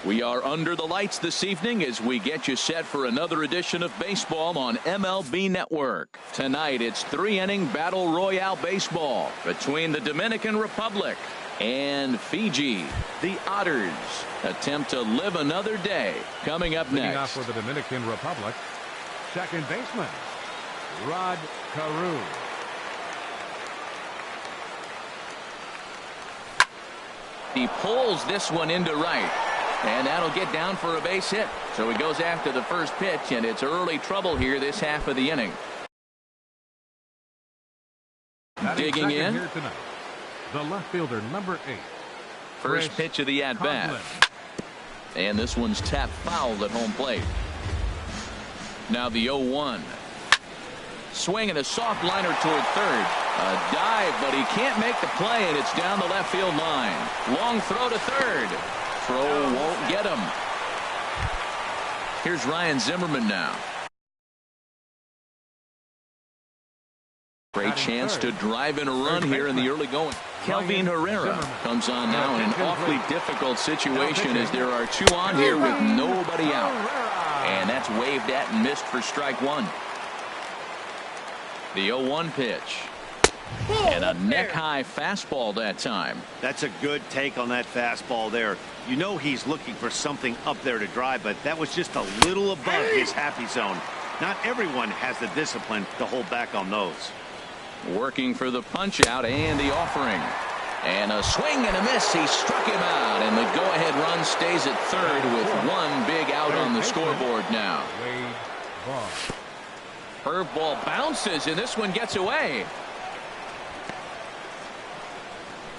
We are under the lights this evening as we get you set for another edition of baseball on MLB Network. Tonight, it's 3-inning Battle Royale baseball between the Dominican Republic and Fiji. The Otters attempt to live another day. Coming up Leading next. off for the Dominican Republic, second baseman, Rod Carew. He pulls this one into right. And that'll get down for a base hit. So he goes after the first pitch, and it's early trouble here this half of the inning. Digging in. Here tonight, the left fielder, number 8. First pitch of the at-bat. And this one's tapped foul at home plate. Now the 0-1. Swing and a soft liner toward third. A dive, but he can't make the play, and it's down the left field line. Long throw to third. Throw won't get him. Here's Ryan Zimmerman now. Great chance to drive in a run here in the early going. Kelvin Herrera comes on now in an awfully difficult situation as there are two on here with nobody out. And that's waved at and missed for strike one. The 0-1 pitch. And a neck-high fastball that time. That's a good take on that fastball there. You know he's looking for something up there to drive, but that was just a little above his happy zone. Not everyone has the discipline to hold back on those. Working for the punch-out and the offering. And a swing and a miss. He struck him out, and the go-ahead run stays at third with one big out on the scoreboard now. Curveball bounces, and this one gets away.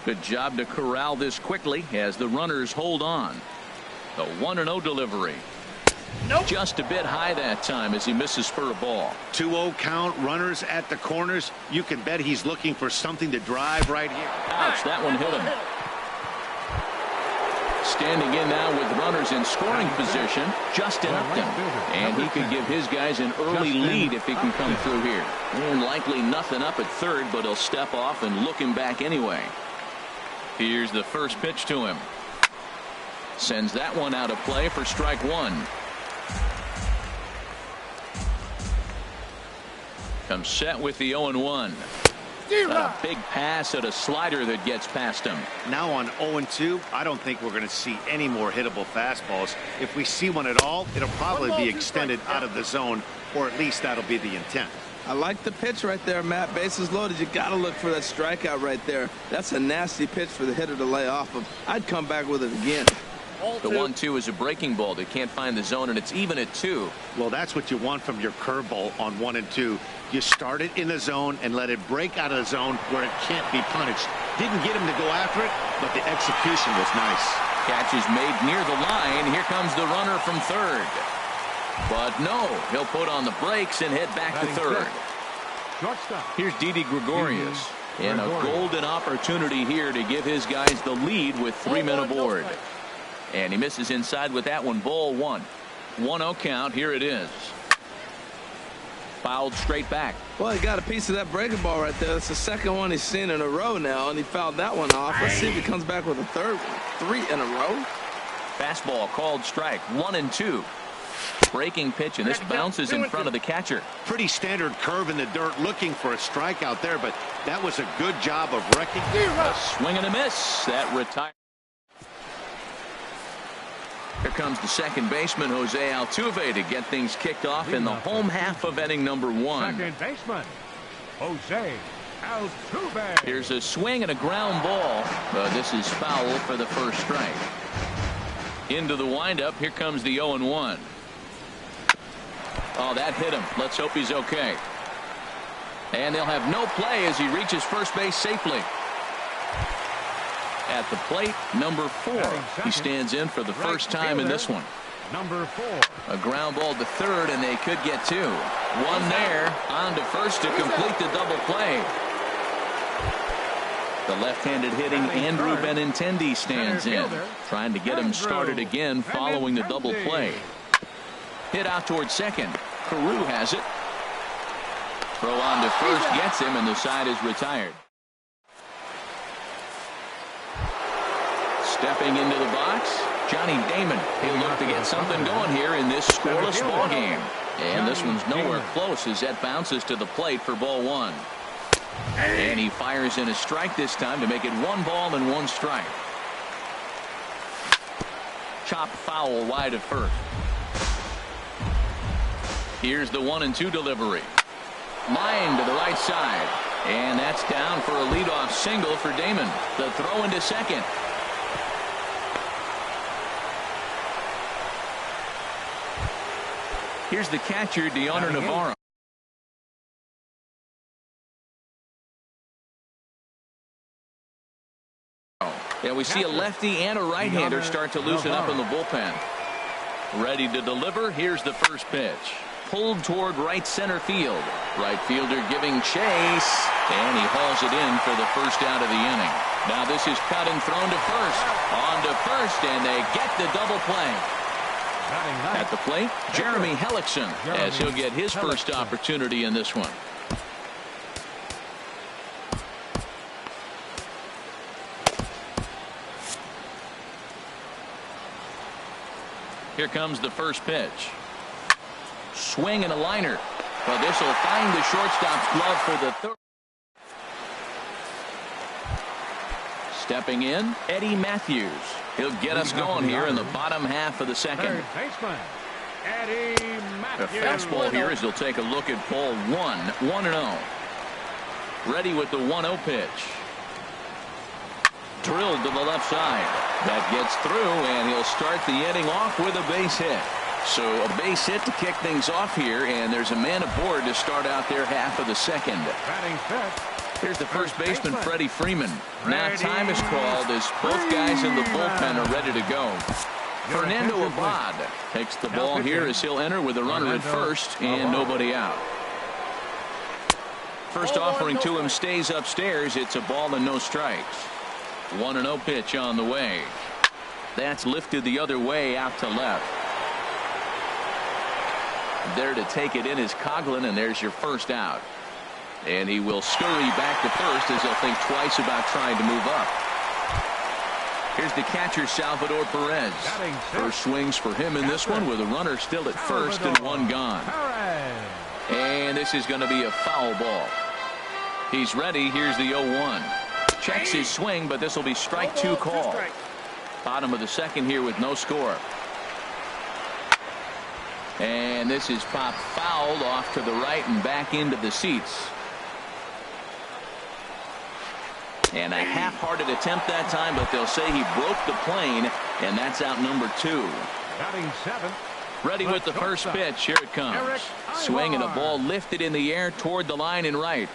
Good job to corral this quickly as the runners hold on. The 1-0 delivery. Nope. Just a bit high that time as he misses for a ball. 2-0 count, runners at the corners. You can bet he's looking for something to drive right here. Ouch, that one hit him. Standing in now with runners in scoring position, Justin Upton. And he could give his guys an early lead if he can come through here. And likely nothing up at third, but he'll step off and look him back anyway. Here's the first pitch to him. Sends that one out of play for strike one. Comes set with the 0-1. A big pass at a slider that gets past him. Now on 0-2, I don't think we're going to see any more hittable fastballs. If we see one at all, it'll probably be extended out of the zone, or at least that'll be the intent. I like the pitch right there, Matt. Bases loaded. You got to look for that strikeout right there. That's a nasty pitch for the hitter to lay off of. I'd come back with it again. The 1-2 is a breaking ball. They can't find the zone, and it's even at 2. Well, that's what you want from your curveball on 1 and 2. You start it in the zone and let it break out of the zone where it can't be punished. Didn't get him to go after it, but the execution was nice. Catch is made near the line. Here comes the runner from third. But no, he'll put on the brakes and head back to third. Here's Didi Gregorius. And a golden opportunity here to give his guys the lead with 3 men aboard. And he misses inside with that one. Ball 1. 1-0 count. Here it is. Fouled straight back. Well, he got a piece of that breaking ball right there. That's the second one he's seen in a row now, and he fouled that one off. Let's see if he comes back with a third one. 3 in a row. Fastball called strike. 1-2. Breaking pitch, and this bounces in front of the catcher. Pretty standard curve in the dirt, looking for a strikeout there, but that was a good job of wrecking. A swing and a miss. That retired. Here comes the second baseman, Jose Altuve, to get things kicked off in the home half of inning number 1. Second baseman, Jose Altuve. Here's a swing and a ground ball. This is foul for the first strike. Into the windup. Here comes the 0-1. Oh, that hit him. Let's hope he's okay. And they'll have no play as he reaches first base safely. At the plate, number 4. He stands in for the first time in this one. Number 4. A ground ball to third, and they could get 2. One there, on to first to complete the double play. The left-handed hitting Andrew Benintendi stands in, trying to get him started again following the double play. Hit out towards second. Carew has it. Throw on to first gets him, and the side is retired. Stepping into the box, Johnny Damon, he'll look to get something going here in this scoreless ball game. And this one's nowhere close as that bounces to the plate for ball one. And he fires in a strike this time to make it 1 ball and 1 strike. Chop foul wide of first. Here's the 1-2 delivery. Line to the right side. And that's down for a leadoff single for Damon. The throw into second. Here's the catcher, Deoner Navarro. And we see a lefty and a right-hander start to loosen up in the bullpen. Ready to deliver. Here's the first pitch. Pulled toward right center field. Right fielder giving chase. And he hauls it in for the first out of the inning. Now this is cut and thrown to first. On to first, and they get the double play. At the plate, Jeremy Hellickson, as he'll get his first opportunity in this one. Here comes the first pitch. Swing and a liner. Well, this will find the shortstop's glove for the third. Stepping in, Eddie Matthews. He'll get us going here in the bottom half of the second. The fastball here as he'll take a look at ball 1-0. Ready with the 1-0 pitch. Drilled to the left side. That gets through, and he'll start the inning off with a base hit. So a base hit to kick things off here, and there's a man aboard to start out their half of the second. Here's the first baseman, Freddie Freeman. Now time is called as both guys in the bullpen are ready to go. Fernando Abad takes the ball here as he'll enter with a runner at first and nobody out. First offering to him stays upstairs. It's a ball and no strikes. 1-0 pitch on the way. That's lifted the other way out to left. There to take it in is Coughlin, and there's your first out. And he will scurry back to first as he'll think twice about trying to move up. Here's the catcher, Salvador Perez. First swings for him in this one with a runner still at first and 1 gone. And this is going to be a foul ball. He's ready. Here's the 0-1. Checks his swing, but this will be strike 2 call. Bottom of the second here with no score. And this is popped fouled off to the right and back into the seats. And a half-hearted attempt that time, but they'll say he broke the plane, and that's out number 2. Batting 7. Ready with the first pitch. Here it comes. Swing and a ball lifted in the air toward the line and right.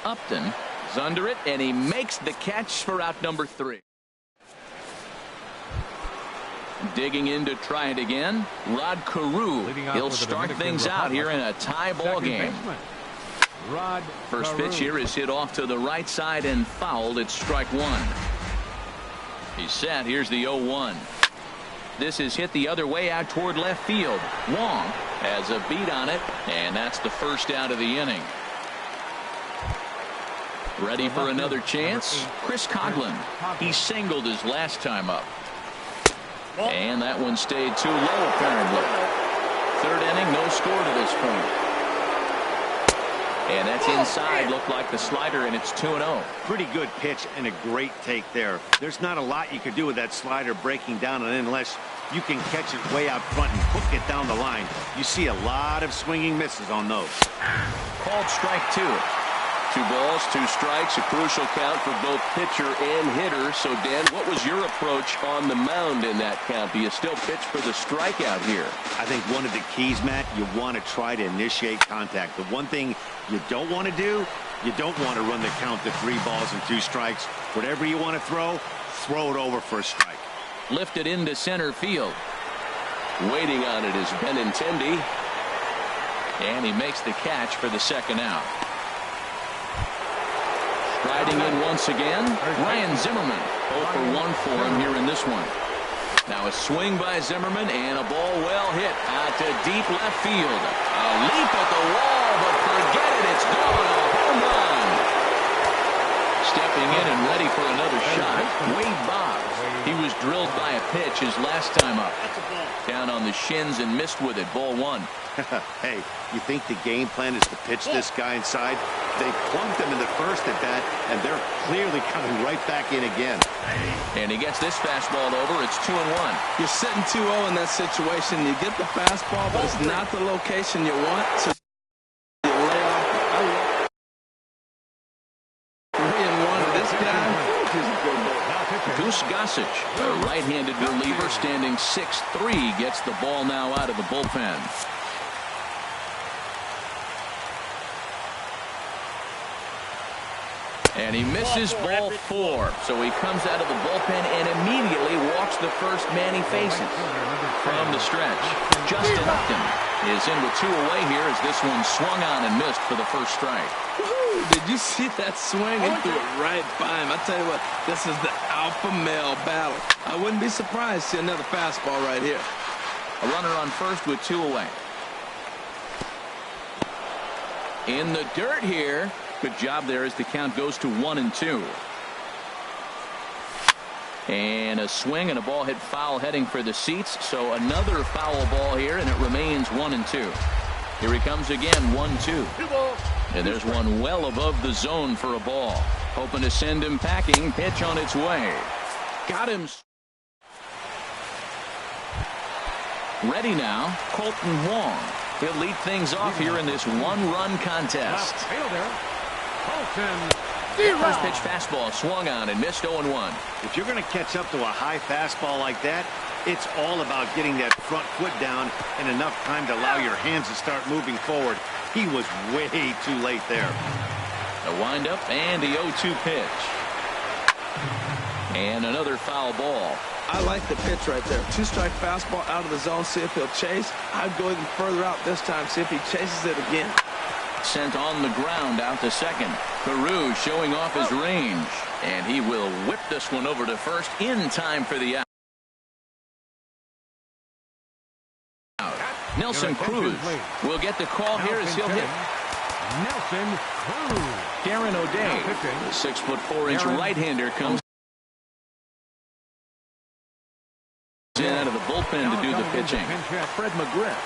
Upton is under it, and he makes the catch for out number 3. Digging in to try it again, Rod Carew. He'll start things out here in a tie ball game. First pitch here is hit off to the right side and fouled. It's strike 1. He's set. Here's the 0-1. This is hit the other way out toward left field. Wong has a beat on it, and that's the first out of the inning. Ready for another chance? Chris Coughlin. He singled his last time up. And that one stayed too low, apparently. Third inning, no score to this point. And that's inside. Looked like the slider, and it's 2-0. Pretty good pitch and a great take there. There's not a lot you could do with that slider breaking down and in unless you can catch it way out front and hook it down the line. You see a lot of swinging misses on those. Called strike 2. 2 balls, 2 strikes, a crucial count for both pitcher and hitter. So, Dan, what was your approach on the mound in that count? Do you still pitch for the strikeout here? I think one of the keys, Matt, you want to try to initiate contact. The one thing you don't want to do, you don't want to run the count to 3 balls and 2 strikes. Whatever you want to throw it over for a strike. Lifted into center field. Waiting on it is Benintendi. And he makes the catch for the second out. Riding in once again, Ryan Zimmerman. 0 for 1 for him here in this one. Now a swing by Zimmerman and a ball well hit out to deep left field. A leap at the wall, but forget it, it's gone. A home run. Stepping in and ready for another shot, Wade Boggs. He was drilled by a pitch his last time up. Down on the shins and missed with it. Ball 1. Hey, you think the game plan is to pitch this guy inside? They plunked him in the first at bat, and they're clearly coming right back in again. And he gets this fastball over. It's 2-1. You're sitting 2-0 in that situation. You get the fastball, but it's not the location you want. So you lay off. 3-1 to this guy. Goose Gossage, a right-handed reliever, standing 6'3", gets the ball now out of the bullpen. And he misses ball 4, so he comes out of the bullpen and immediately walks the first man he faces. From the stretch, Justin Upton is in with 2 away here as this one swung on and missed for the first strike. Did you see that swing? He threw it right by him. I tell you what, this is the alpha male battle. I wouldn't be surprised to see another fastball right here. A runner on first with 2 away. In the dirt here. Good job there as the count goes to 1-2. And a swing and a ball hit foul heading for the seats. So another foul ball here, and it remains 1-2. Here he comes again, 1-2. And there's one well above the zone for a ball. Hoping to send him packing. Pitch on its way. Got him. Ready now, Colton Wong. He'll lead things off here in this 1-run contest. First pitch fastball swung on and missed 0-1. If you're going to catch up to a high fastball like that, it's all about getting that front foot down in enough time to allow your hands to start moving forward. He was way too late there. The windup and the 0-2 pitch. And another foul ball. I like the pitch right there. 2-strike fastball out of the zone. See if he'll chase. I'd go even further out this time. See if he chases it again. Sent on the ground out to second. Carew showing off his range. And he will whip this one over to first in time for the out. Nelson Cruz will get the call here as he'll hit. Nelson Cruz. Darren O'Day, the 6'4" right-hander, comes in out of the bullpen to do the pitching. Fred McGriff.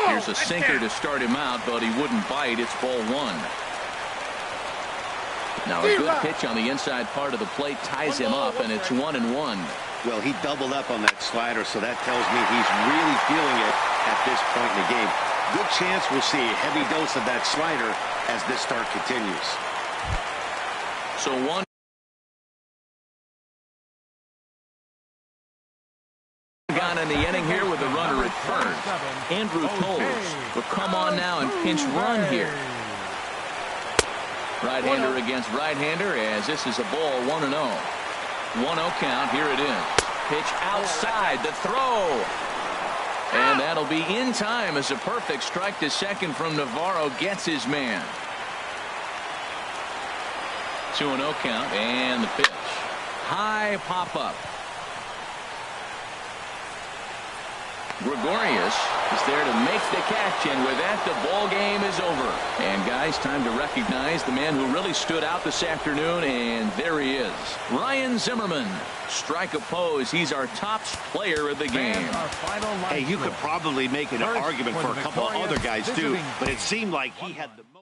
Here's a sinker to start him out, but he wouldn't bite. It's ball 1. Now a good pitch on the inside part of the plate ties him up, and it's 1-1. Well, he doubled up on that slider, so that tells me he's really feeling it at this point in the game. Good chance we'll see a heavy dose of that slider as this start continues. So 1. Gone in the inning here with a runner at first. Andrew Toles will come on now and pinch run here. Right-hander against right-hander as this is a ball 1-0. 1-0 count. Here it is. Pitch outside. The throw. And that'll be in time as a perfect strike to second from Navarro gets his man. 2-0 count and the pitch. High pop-up. Gregorius is there to make the catch, and with that, the ball game is over. And guys, time to recognize the man who really stood out this afternoon, and there he is. Ryan Zimmerman. Strike a pose. He's our top player of the game. Hey, you could probably make an argument for a couple of other guys too, but it seemed like he had the most.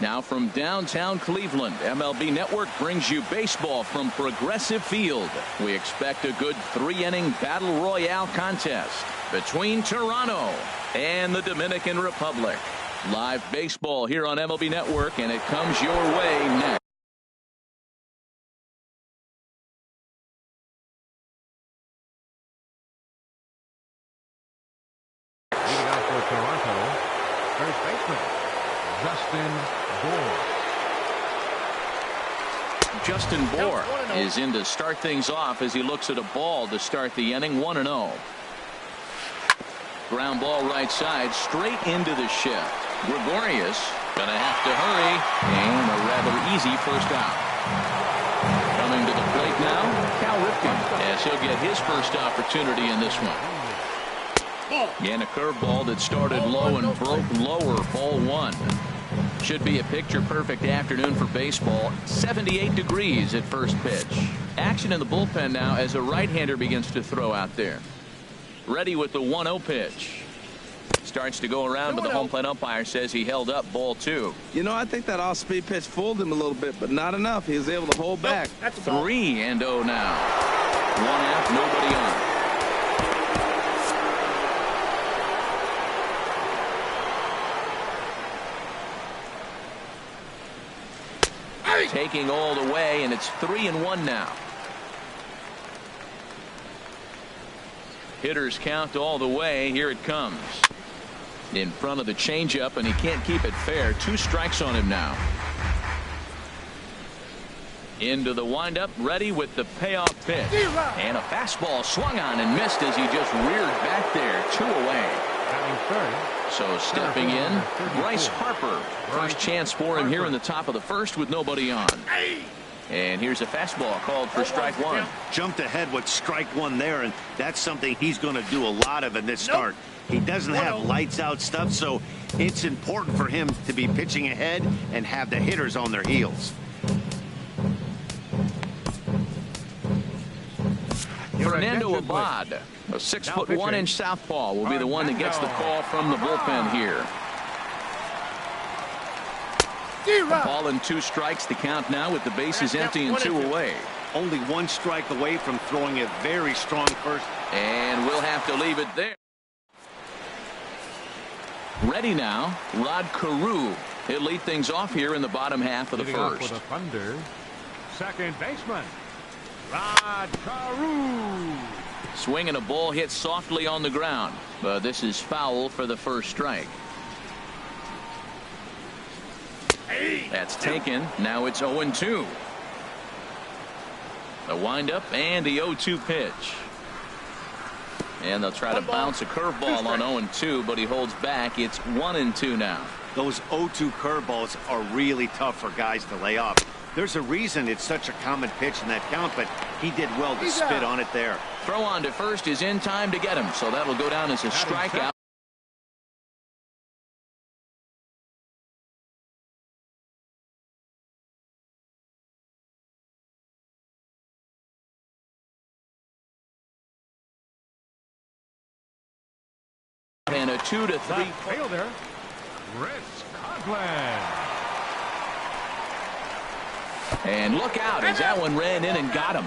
Now from downtown Cleveland, MLB Network brings you baseball from Progressive Field. We expect a good 3-inning battle royale contest between Toronto and the Dominican Republic. Live baseball here on MLB Network, and it comes your way next. Leading out for Toronto, first baseman, Justin Bour. Justin Bour is in to start things off as he looks at a ball to start the inning. 1-0. Ground ball right side, straight into the shift. Gregorius gonna have to hurry, and a rather easy first out. Coming to the plate now, Cal Ripken, as he'll get his first opportunity in this one. And a curveball that started low and broke lower. Ball 1. Should be a picture-perfect afternoon for baseball. 78 degrees at first pitch. Action in the bullpen now as a right-hander begins to throw out there. Ready with the 1-0 pitch. Starts to go around, but the home plate umpire says he held up. Ball 2. You know, I think that off-speed pitch fooled him a little bit, but not enough. He was able to hold back. 3-0 now. 1 out, nobody on. Taking all the way, and it's 3-1 now. Hitters count all the way. Here it comes. In front of the changeup, and he can't keep it fair. 2 strikes on him now. Into the windup, ready with the payoff pitch. And a fastball swung on and missed as he just reared back there. 2 away. So stepping in, Bryce Harper. First chance for him here in the top of the first with nobody on. And here's a fastball called for strike 1. Jumped ahead with strike 1 there, and that's something he's going to do a lot of in this start. He doesn't have lights out stuff, so it's important for him to be pitching ahead and have the hitters on their heels. Fernando Abad, a 6'1" southpaw, will be the one that gets the call from the bullpen here. A ball and 2 strikes, the count now with the bases empty and 2 away. Only 1 strike away from throwing a very strong first. And we'll have to leave it there. Ready now, Rod Carew. He'll lead things off here in the bottom half of the first. For the Thunder, second baseman, Rod Carew. Swinging a ball hit softly on the ground, but this is foul for the first strike. That's taken. Now it's 0-2. The windup and the 0-2 pitch. And they'll try to bounce a curveball on 0-2, but he holds back. It's 1-2 now. Those 0-2 curveballs are really tough for guys to lay off. There's a reason it's such a common pitch in that count, but he did well to spit on it there. Throw on to first is in time to get him, so that'll go down as a strikeout. And a 2-3 fielder, Chris Conklin. And look out as that one ran in and got him.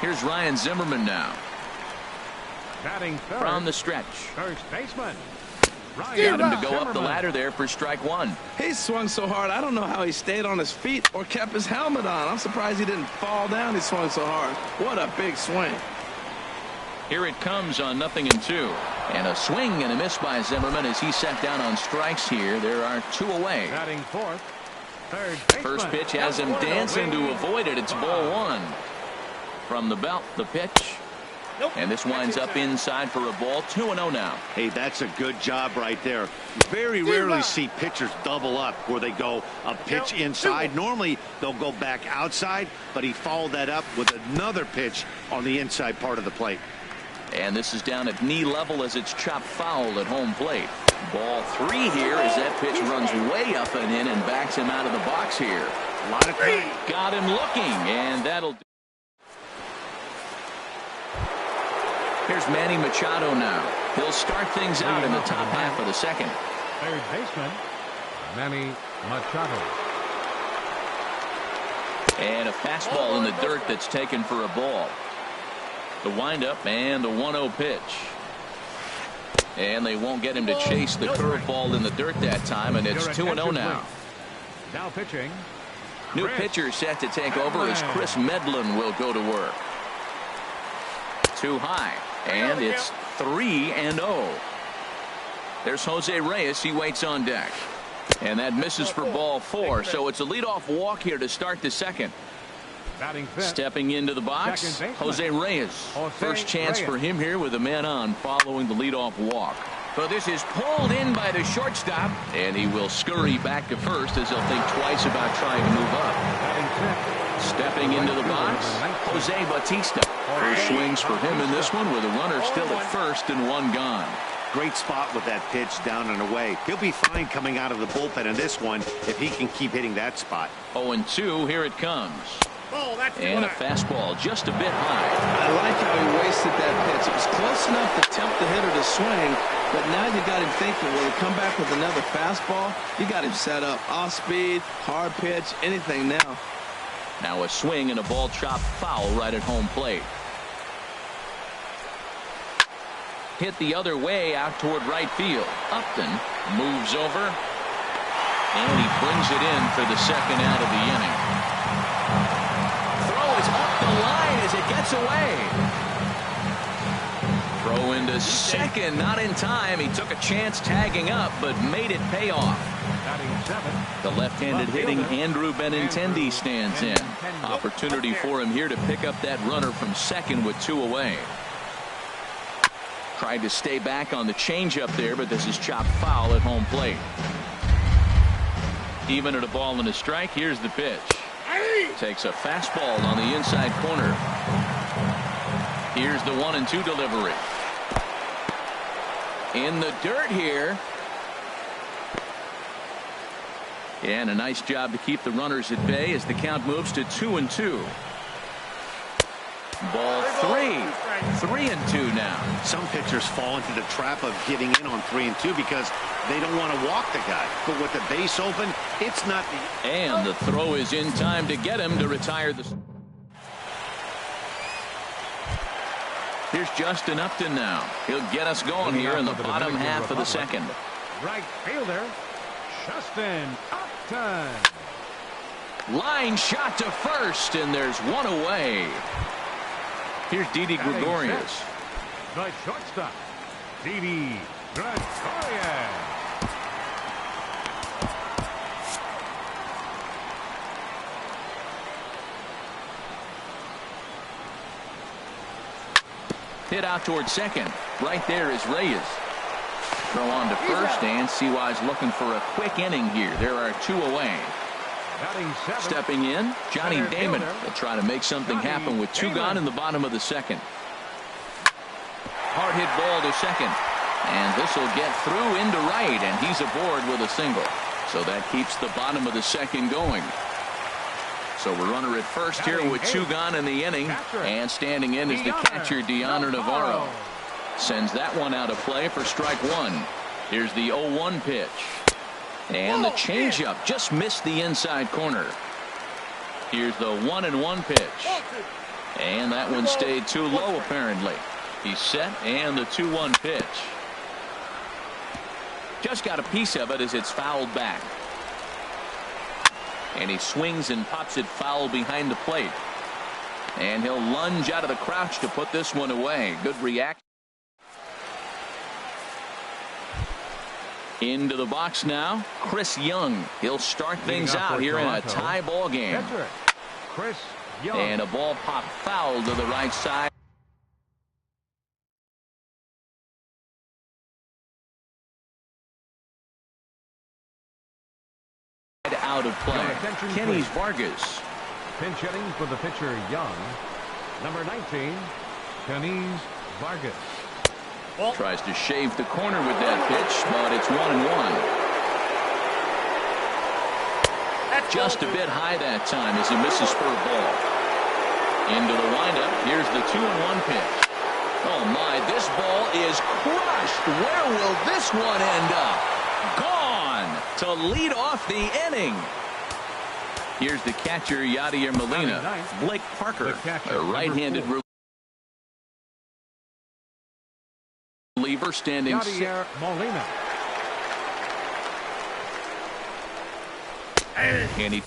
Here's Ryan Zimmerman now. Batting third, from the stretch. First baseman. Got him to go up the ladder there for strike 1. He swung so hard, I don't know how he stayed on his feet or kept his helmet on. I'm surprised he didn't fall down. He swung so hard. What a big swing. Here it comes on 0-2. And a swing and a miss by Zimmerman as he sat down on strikes here. There are 2 away. Batting fourth, third baseman. First pitch has him dancing to avoid it. It's ball 1. From the belt, the pitch. And this winds up inside for a ball. 2-0 now. Hey, that's a good job right there. You very rarely see pitchers double up where they go a pitch inside. Normally they'll go back outside, but he followed that up with another pitch on the inside part of the plate. And this is down at knee level as it's chopped foul at home plate. Ball 3 here as that pitch runs way up and in and backs him out of the box here. A lot of time. Got him looking, and that'll do. Here's Manny Machado now. He'll start things out in the top half of the second. Third baseman, Machado. And a fastball in the dirt that's taken for a ball. The windup and the 1-0 pitch. And they won't get him to chase the curveball in the dirt that time, and it's 2-0 now. Now pitching. New pitcher set to take over as Chris Medlin will go to work. Too high, and it's 3-0. There's Jose Reyes. He waits on deck. And that misses for ball 4, so it's a leadoff walk here to start the second. Stepping into the box, Jose Reyes. First chance for him here with a man on following the leadoff walk. So this is pulled in by the shortstop, and he will scurry back to first as he'll think twice about trying to move up. Stepping into the box, Jose Bautista. First swings for him in this one with a runner still at first and one gone. Great spot with that pitch down and away. He'll be fine coming out of the bullpen in this one if he can keep hitting that spot. 0-2, here it comes. And a fastball just a bit high. I like how he wasted that pitch. It was close enough to tempt the hitter to swing, but now you got him thinking, will he come back with another fastball? You got him set up. Off speed, hard pitch, anything now. Now a swing and a ball chopped foul right at home plate. Hit the other way out toward right field. Upton moves over, and he brings it in for the second out of the inning. Throw is up the line as it gets away. Throw into second, not in time. He took a chance tagging up, but made it pay off. The left-handed hitting Andrew Benintendi stands in. Opportunity for him here to pick up that runner from second with 2 away. Tried to stay back on the changeup there, but this is chopped foul at home plate. Even at a ball and a strike, here's the pitch. Takes a fastball on the inside corner. Here's the 1-2 delivery. In the dirt here. And a nice job to keep the runners at bay as the count moves to 2-2. Ball 3-2 now. Some pitchers fall into the trap of getting in on 3-2 because they don't want to walk the guy. But with the base open, it's not the... And the throw is in time to get him to retire the... Here's Justin Upton now. He'll get us going here in the bottom half of the second. Right fielder, Justin Upton. Line shot to first, and there's one away. Here's Didi Gregorius. The shortstop, Didi Gregorius. Hit out towards second. Right there is Reyes. Throw on to first, and Siwa's looking for a quick inning here. There are 2 away. Stepping in, Johnny Damon will try to make something happen with 2 gone in the bottom of the second. Hard hit ball to second, and this will get through into right, and he's aboard with a single. So that keeps the bottom of the second going. So we're runner at first here with 2 gone in the inning, and standing in is the catcher Deoner Navarro. Sends that one out of play for strike 1. Here's the 0-1 pitch. And the changeup just missed the inside corner. Here's the 1-1 pitch. And that one stayed too low apparently. He's set, and the 2-1 pitch. Just got a piece of it as it's fouled back. And he swings and pops it foul behind the plate. And he'll lunge out of the crouch to put this one away. Good reaction. Into the box now, Chris Young. He'll start things out here in a tie ball game. Chris Young. And a ball popped foul to the right side. Out of play. Kenny's Vargas. Pinch hitting for the pitcher Young. Number 19, Kenny's Vargas. Tries to shave the corner with that pitch, but it's 1-1. Just a bit high that time as he misses for a ball. Into the windup. Here's the 2-1 pitch. Oh my, this ball is crushed. Where will this one end up? Gone. to lead off the inning. Here's the catcher, Yadier Molina. Blake Parker, a right-handed reliever, standing Yadier Molina. And he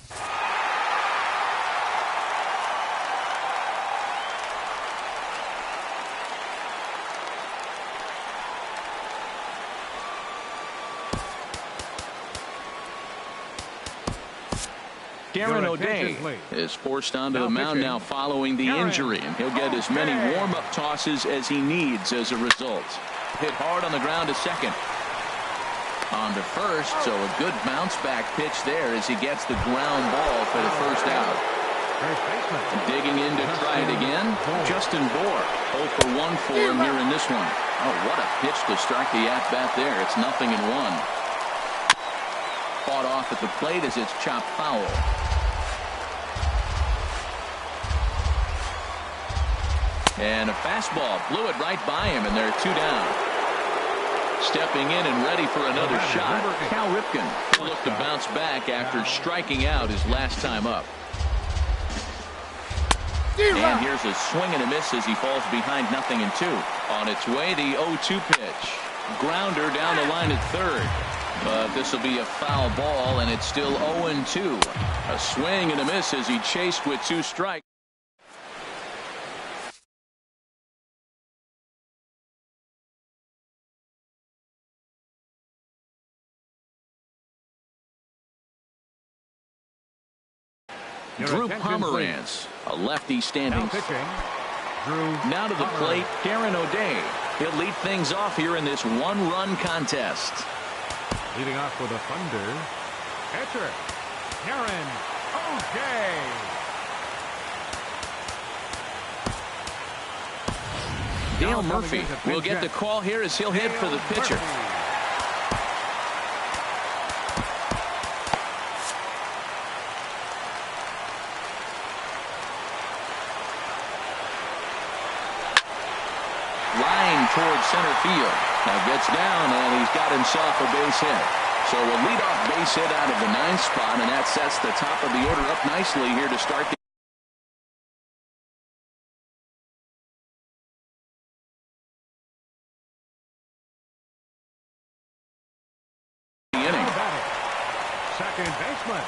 Darren O'Day is forced onto the mound now following the injury, and he'll get as many warm-up tosses as he needs as a result. Hit hard on the ground to second. On to first, so a good bounce-back pitch there as he gets the ground ball for the first out. Digging in to try it again, Justin Bohr. 0 for 1 for him here in this one. Oh, what a pitch to start the at-bat there. It's 0-1. Fought off at the plate as it's chopped foul. And a fastball blew it right by him, and they're 2 down. Stepping in and ready for another shot, Cal Ripken will look to bounce back after striking out his last time up. And here's a swing and a miss as he falls behind 0-2. On its way, the 0-2 pitch. Grounder down the line at third. But this will be a foul ball, and it's still 0-2. A swing and a miss as he chased with 2 strikes. Drew Pomeranz, a lefty standing. Now to the plate, Darren O'Day. He'll lead things off here in this 1-run contest. Leading off for the Thunder, pitcher, Darren O'Day. Dale Murphy will get the call here as he'll hit for the pitcher. Towards center field. Now gets down, and he's got himself a base hit. So a leadoff base hit out of the 9th spot, and that sets the top of the order up nicely here to start the inning. Second baseman,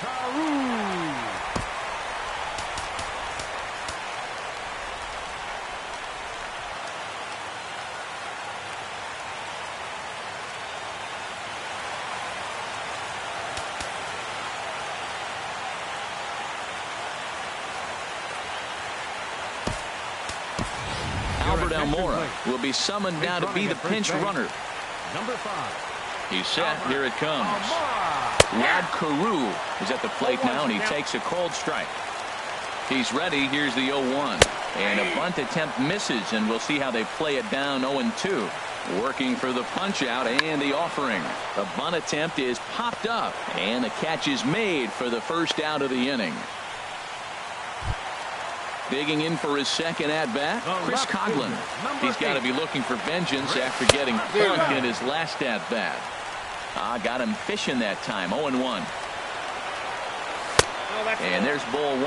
Carew. Albert Almora will be summoned now to be the pinch runner. Number 5. He's set. Here it comes. Rod Carew is at the plate now, and he takes a cold strike. He's ready. Here's the 0-1. And a bunt attempt misses, and we'll see how they play it down 0-2. Working for the punch out and the offering. The bunt attempt is popped up, and the catch is made for the first out of the inning. Digging in for his second at-bat, Chris Coghlan. He's got to be looking for vengeance after getting punked in his last at-bat. Got him fishing that time, 0-1. And there's ball 1.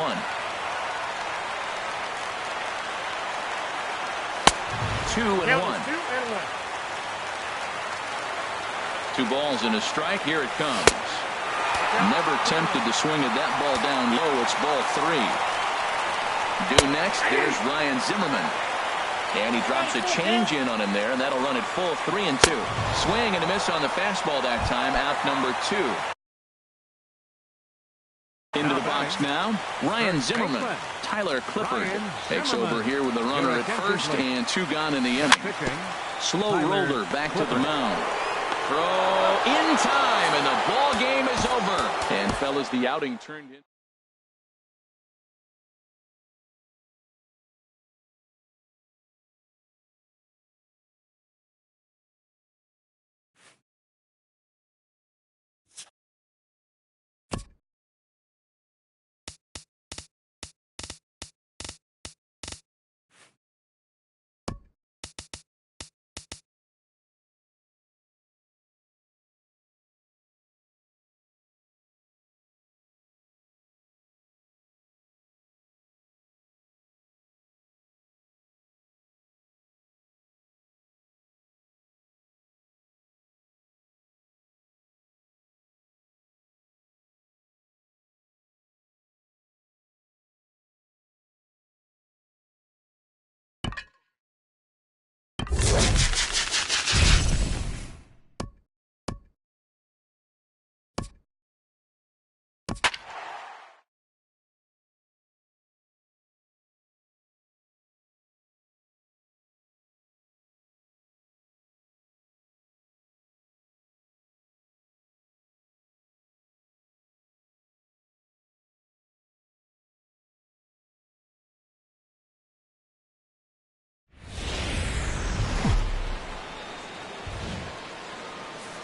2-1. 2 balls and a strike. Here it comes. Never tempted to swing at that ball down low. It's ball 3. Due next, there's Ryan Zimmerman. And he drops a change in on him there, and that'll run it full 3-2. Swing and a miss on the fastball that time, out number 2. Into the box now, Ryan Zimmerman. Tyler Clifford takes over here with the runner at first, and 2 gone in the inning. Slow roller back to the mound. Throw in time, and the ball game is over. And fellas, the outing turned in.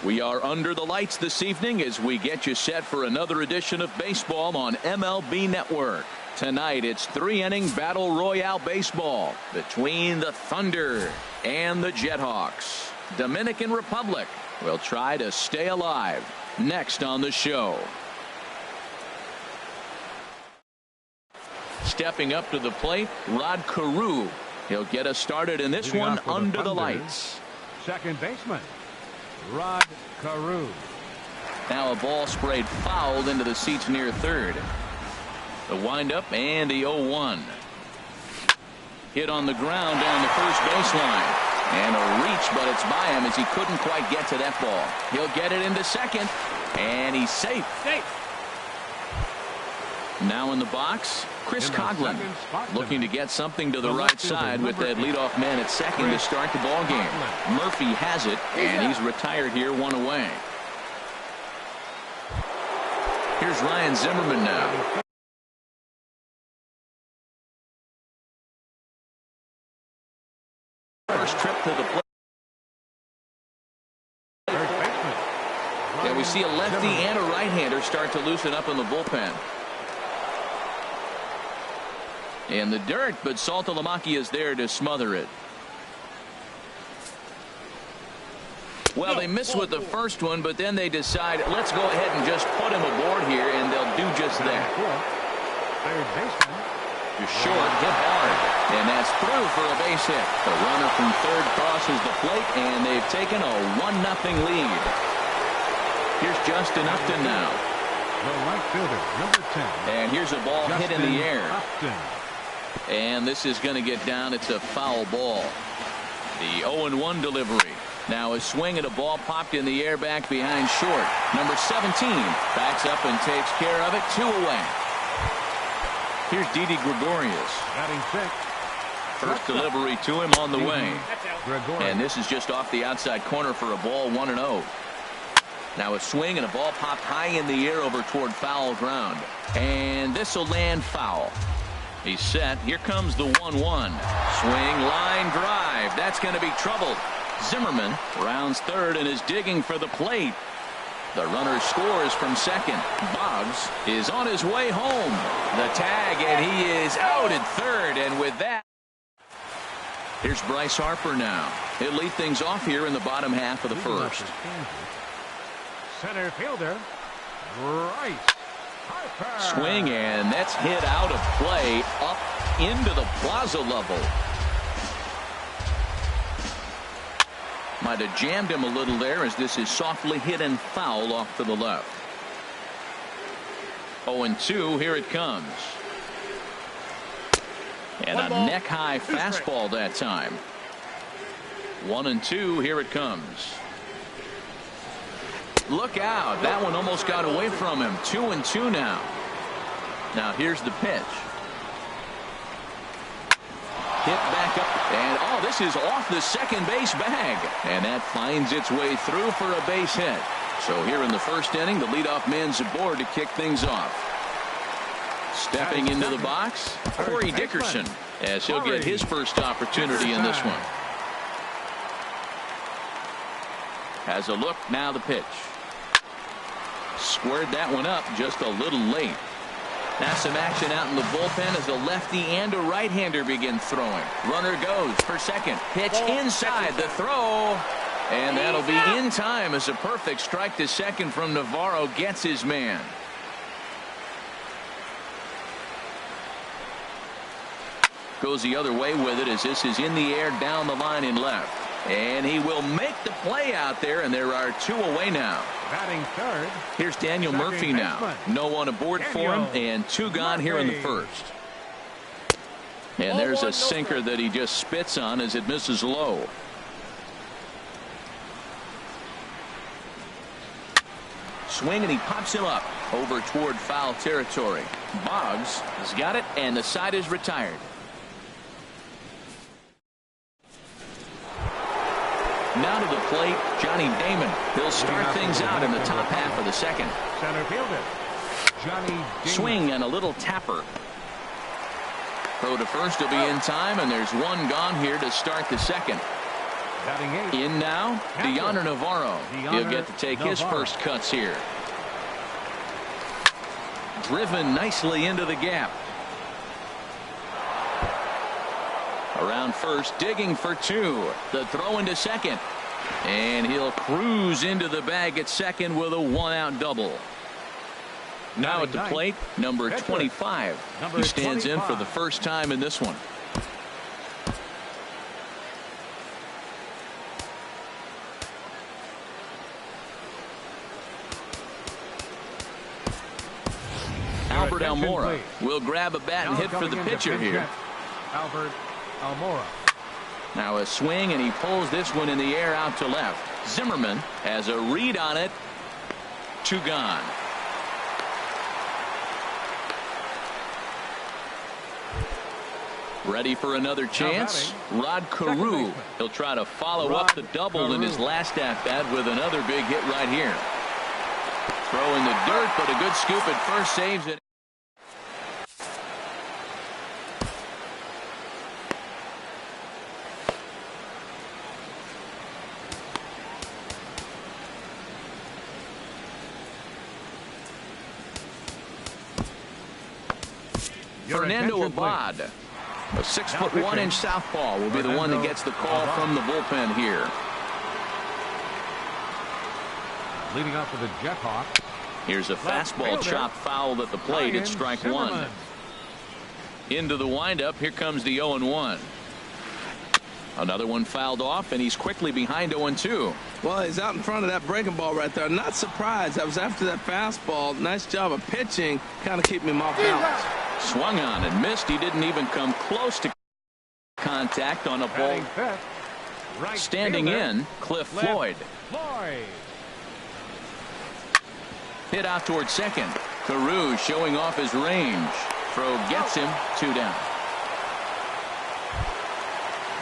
We are under the lights this evening as we get you set for another edition of baseball on MLB Network. Tonight it's 3-inning Battle Royale baseball between the Thunder and the Jethawks. Dominican Republic will try to stay alive. Next on the show. Stepping up to the plate, Rod Carew. He'll get us started in this one under the lights. Second baseman, Rod Carew. Now a ball sprayed fouled into the seats near third. The windup and the 0-1. Hit on the ground down the first baseline. And a reach, but it's by him as he couldn't quite get to that ball. He'll get it into second. And he's safe. Now in the box, Chris Coughlin looking to get something to the right side with that leadoff man at second to start the ball game. Murphy has it, and he's retired here, one away. Here's Ryan Zimmerman now. First trip to the plate. Yeah, we see a lefty and a right-hander start to loosen up in the bullpen. In the dirt, but Saltalamacchia is there to smother it. Well, they miss with the first one, but then they decide, let's go ahead and just put him aboard here, and they'll do just that. Third baseman. To short, hit hard, and that's through for a base hit. The runner from third crosses the plate, and they've taken a 1-0 lead. Here's Justin Upton now. The right fielder, number 10. And here's a ball hit in the air. Upton. And this is going to get down. It's a foul ball. The 0-1 delivery. Now a swing at a ball popped in the air back behind short. Number 17 backs up and takes care of it. 2 away. Here's Didi Gregorius. Batting sixth. First delivery to him on the way. And this is just off the outside corner for a ball, 1-0. Now a swing and a ball popped high in the air over toward foul ground. And this will land foul. He's set. Here comes the 1-1. Swing, line drive. That's going to be trouble. Zimmerman rounds third and is digging for the plate. The runner scores from second. Boggs is on his way home. The tag, and he is out at third. And with that, here's Bryce Harper now. He'll lead things off here in the bottom half of the first. Center fielder, Bryce Harper. Swing, and that's hit out of play up into the plaza level. Might have jammed him a little there as this is softly hit and foul off to the left. 0-2, here it comes. And a neck-high fastball that time. 1-2, here it comes. Look out, that one almost got away from him. 2-2 now. Now here's the pitch. Hit back up, and oh, this is off the second base bag, and that finds its way through for a base hit. So here in the first inning, the leadoff man's aboard to kick things off. Stepping into the box, Corey Dickerson, as he'll get his first opportunity in this one. Has a look, now the pitch. Squared that one up just a little late. Now some action out in the bullpen as a lefty and a right-hander begin throwing. Runner goes for second. Pitch inside the throw. And that'll be in time as a perfect strike to second from Navarro gets his man. Goes the other way with it as this is in the air down the line in left. And he will make the play out there, and there are 2 away now. Batting third. Here's Daniel Murphy now. No one aboard for him, and 2 gone here in the first. And there's a sinker that he just spits on as it misses low. Swing, and he pops him up over toward foul territory. Boggs has got it, and the side is retired. Now to the plate, Johnny Damon. He'll start things out in the top half of the second. Center fielder, Johnny Damon. Swing and a little tapper. Throw to first will be in time, and there's 1 gone here to start the second. In now, Deontay Navarro. He'll get to take his first cuts here. Driven nicely into the gap. Around first, digging for two. The throw into second. And he'll cruise into the bag at second with a one-out double. Now at the plate, number 25. He stands in for the first time in this one. Albert Almora will grab a bat and hit for the pitcher here. Albert Almora. Now a swing, and he pulls this one in the air out to left. Zimmerman has a read on it. Two gone. Ready for another chance. Rod Carew. He'll try to follow up the double in his last at-bat with another big hit right here. Throw in the dirt, but a good scoop at first saves it. Fernando Abad, a 6'1" southpaw, will be the one that gets the call from the bullpen here. Leading off with a jet hawk. Here's a fastball chop fouled at the plate. It's strike one. Into the windup. Here comes the 0-1. Another one fouled off, and he's quickly behind 0-2. Well, he's out in front of that breaking ball right there. Not surprised. I was after that fastball. Nice job of pitching, kind of keeping him off balance. Swung on and missed. He didn't even come close to contact on a ball. Standing in, Cliff Floyd. Hit out towards second. Carew showing off his range. Throw gets him. 2 down.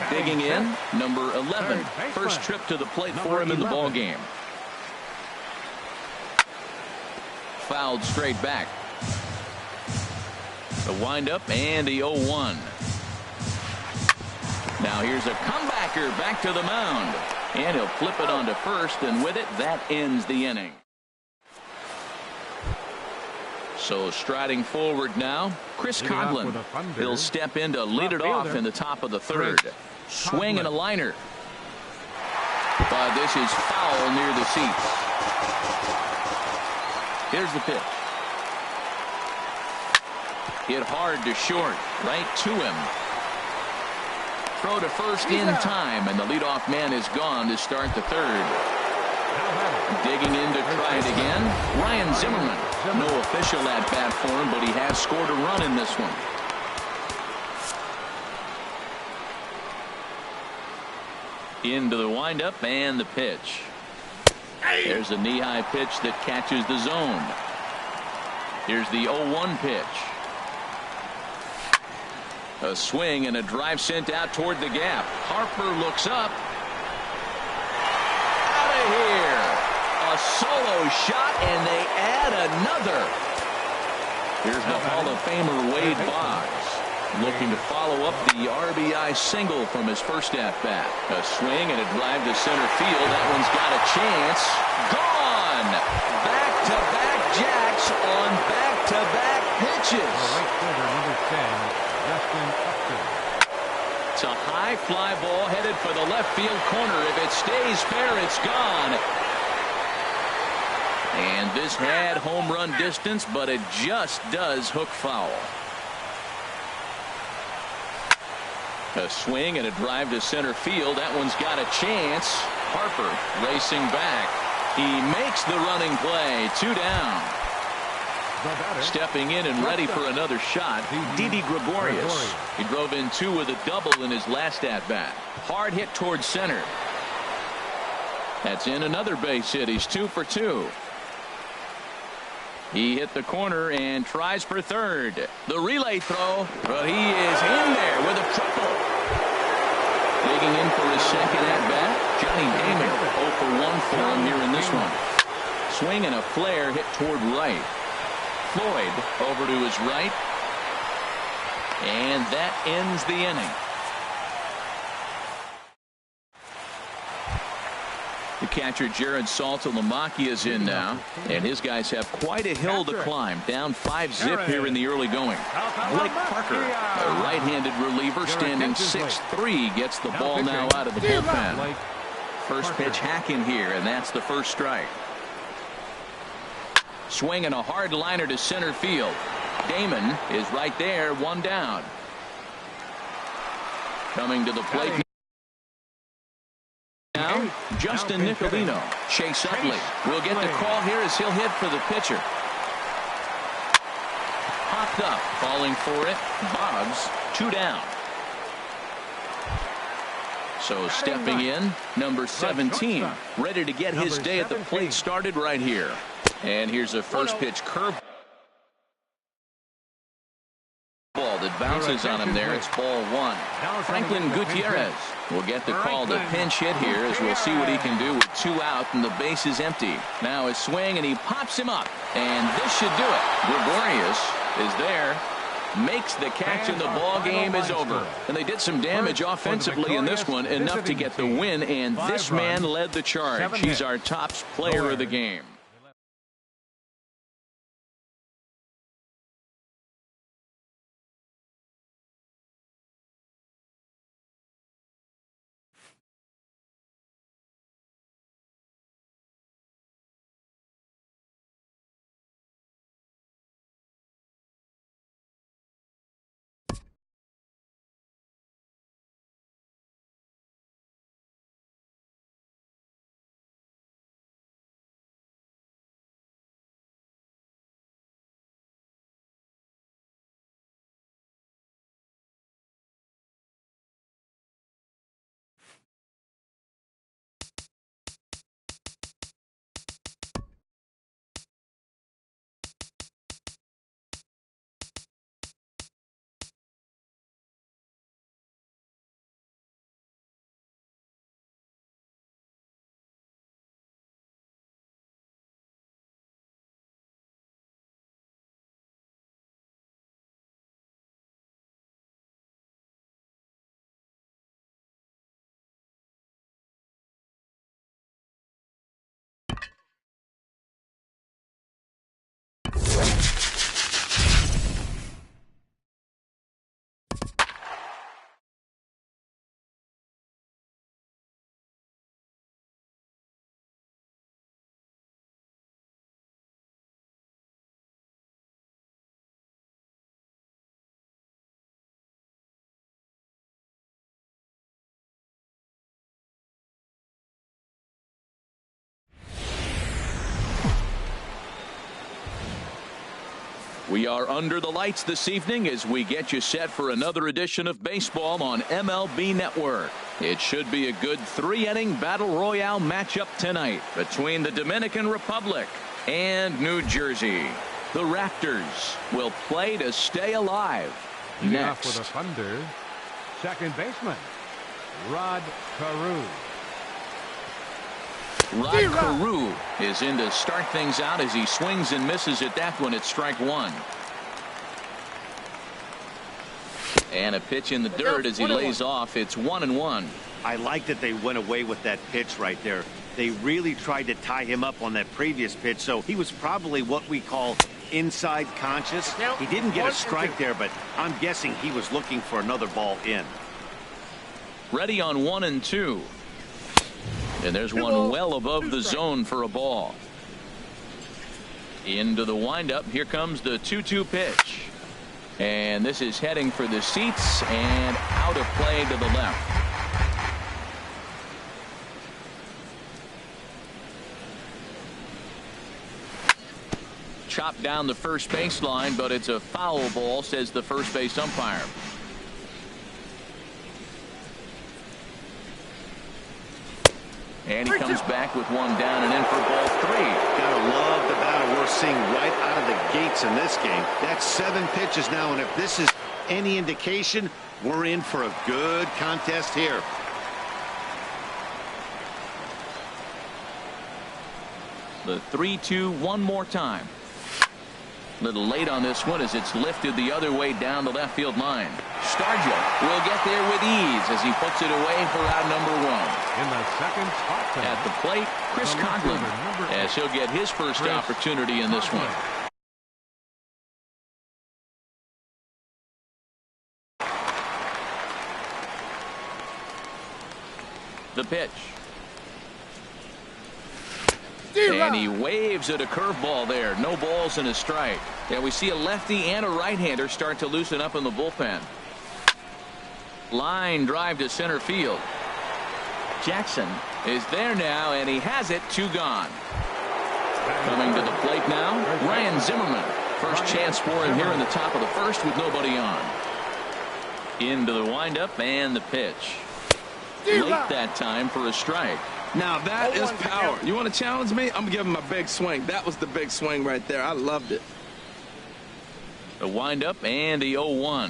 Digging in, number 11. First trip to the plate for him in the ball game. Fouled straight back. The windup and the 0-1. Now here's a comebacker back to the mound. And he'll flip it onto first, and with it, that ends the inning. So striding forward now, Chris Coghlan. He'll step in to lead it off in the top of the third. Swing and a liner. But this is foul near the seats. Here's the pitch. Hit hard to short, right to him. Throw to first in time, and the leadoff man is gone to start the third. Digging in to try it again, Ryan Zimmerman. No official at-bat for him, but he has scored a run in this one. Into the windup and the pitch. There's a knee-high pitch that catches the zone. Here's the 0-1 pitch. A swing and a drive sent out toward the gap. Harper looks up. Out of here. A solo shot, and they add another. Here's the Hall of Famer Wade Boggs, looking to follow up the RBI single from his first at-bat. A swing and a drive to center field. That one's got a chance. Gone. Back-to-back jacks on back-to-back pitches. It's a high fly ball headed for the left field corner. If it stays fair, it's gone. And this had home run distance, but it just does hook foul. A swing and a drive to center field. That one's got a chance. Harper racing back. He makes the running play. 2 down. Stepping in and ready for another shot, Didi Gregorius. He drove in 2 with a double in his last at-bat. Hard hit towards center. That's in another base hit. He's 2 for 2. He hit the corner and tries for third. The relay throw, but he is in there with a triple. Digging in for his second at-bat, Johnny Damon. 0 for 1 for him here in this one. Swing and a flare hit toward right. Floyd over to his right. And that ends the inning. Catcher Jared Saltalamacchia is in now, and his guys have quite a hill to climb. Down 5-zip here in the early going. Blake Parker, a right-handed reliever, standing 6'3", gets the ball now out of the bullpen. First pitch hacking here, and that's the first strike. Swinging a hard liner to center field. Damon is right there, one down. Coming to the plate now, Justin Nicolino. Chase Utley will get the call here as he'll hit for the pitcher. Popped up, falling for it. Boggs, 2 down. So stepping in, number 17, ready to get his day at the plate started right here. And here's a first pitch curve ball that bounces on him there. It's ball 1. Franklin Gutierrez will get the call to pinch hit here as we'll see what he can do with 2 out and the base is empty. Now a swing and he pops him up, and this should do it. Gregorius is there, makes the catch, and the ball game is over. And they did some damage offensively in this one, enough to get the win, and this man led the charge. He's our top player of the game. We are under the lights this evening as we get you set for another edition of baseball on MLB Network. It should be a good 3-inning battle royale matchup tonight between the Dominican Republic and New Jersey. The Raptors will play to stay alive. Next. For the Thunder, second baseman, Rod Carew. Rod Carew is in to start things out as he swings and misses at that one at strike 1. And a pitch in the dirt as he lays off. It's 1-1. I like that they went away with that pitch right there. They really tried to tie him up on that previous pitch, so he was probably what we call inside conscious. He didn't get a strike there, but I'm guessing he was looking for another ball in. Ready on 1-2. And there's one well above the zone for a ball. Into the windup. Here comes the 2-2 pitch. And this is heading for the seats and out of play to the left. Chopped down the first baseline, but it's a foul ball, says the first base umpire. And he comes back with one down and in for ball 3. Gotta love the battle we're seeing right out of the gates in this game. That's 7 pitches now, and if this is any indication, we're in for a good contest here. The 3-2 one more time. Little late on this one as it's lifted the other way down the left field line. Stargell will get there with ease as he puts it away for out number 1. In the second spot at the plate, Chris Coghlan, as he'll get his first opportunity in this one. The pitch. And he waves at a curveball there. No balls and a strike. And we see a lefty and a right-hander start to loosen up in the bullpen. Line drive to center field. Jackson is there now, and he has it. 2 gone. Coming to the plate now, Ryan Zimmerman. First chance for him here in the top of the first with nobody on. Into the windup and the pitch. Late that time for a strike. Now that is power. You want to challenge me? I'm going to give him a big swing. That was the big swing right there. I loved it. The windup and the 0-1.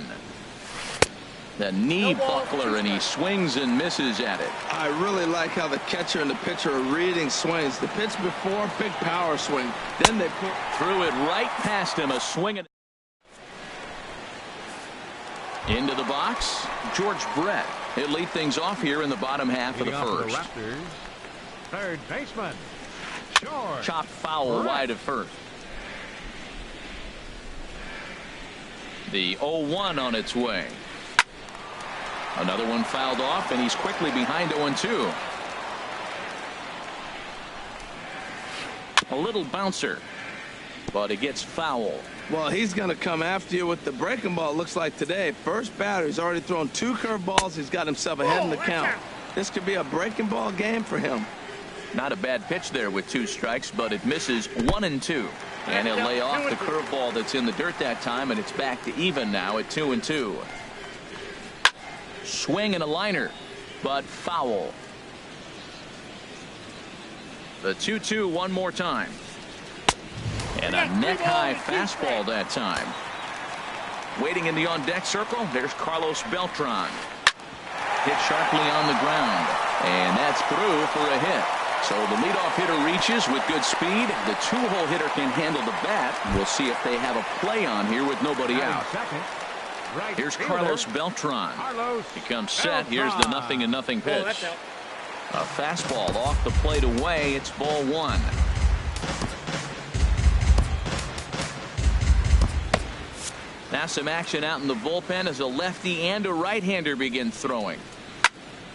The knee buckler, and he swings and misses at it. I really like how the catcher and the pitcher are reading swings. The pitch before, big power swing. Then they threw it right past him. A swing. Into the box, George Brett. He'll lead things off here in the bottom half of the first. Third baseman, George. Chopped foul wide of first. The 0-1 on its way. Another one fouled off, and he's quickly behind 0-2. A little bouncer, but it gets foul. Well, he's going to come after you with the breaking ball, it looks like today. First batter, he's already thrown 2 curveballs. He's got himself ahead in the count. This could be a breaking ball game for him. Not a bad pitch there with 2 strikes, but it misses 1-2. And he'll lay off the curveball that's in the dirt that time, and it's back to even now at 2-2. Swing and a liner, but foul. The 2-2 one more time. And a neck-high fastball that time. Waiting in the on-deck circle, there's Carlos Beltran. Hit sharply on the ground, and that's through for a hit. So the leadoff hitter reaches with good speed. The 2-hole hitter can handle the bat. We'll see if they have a play on here with nobody out. Here's Carlos Beltran. He comes set. Here's the 0-0 pitch. A fastball off the plate away. It's ball 1. Now some action out in the bullpen as a lefty and a right-hander begin throwing.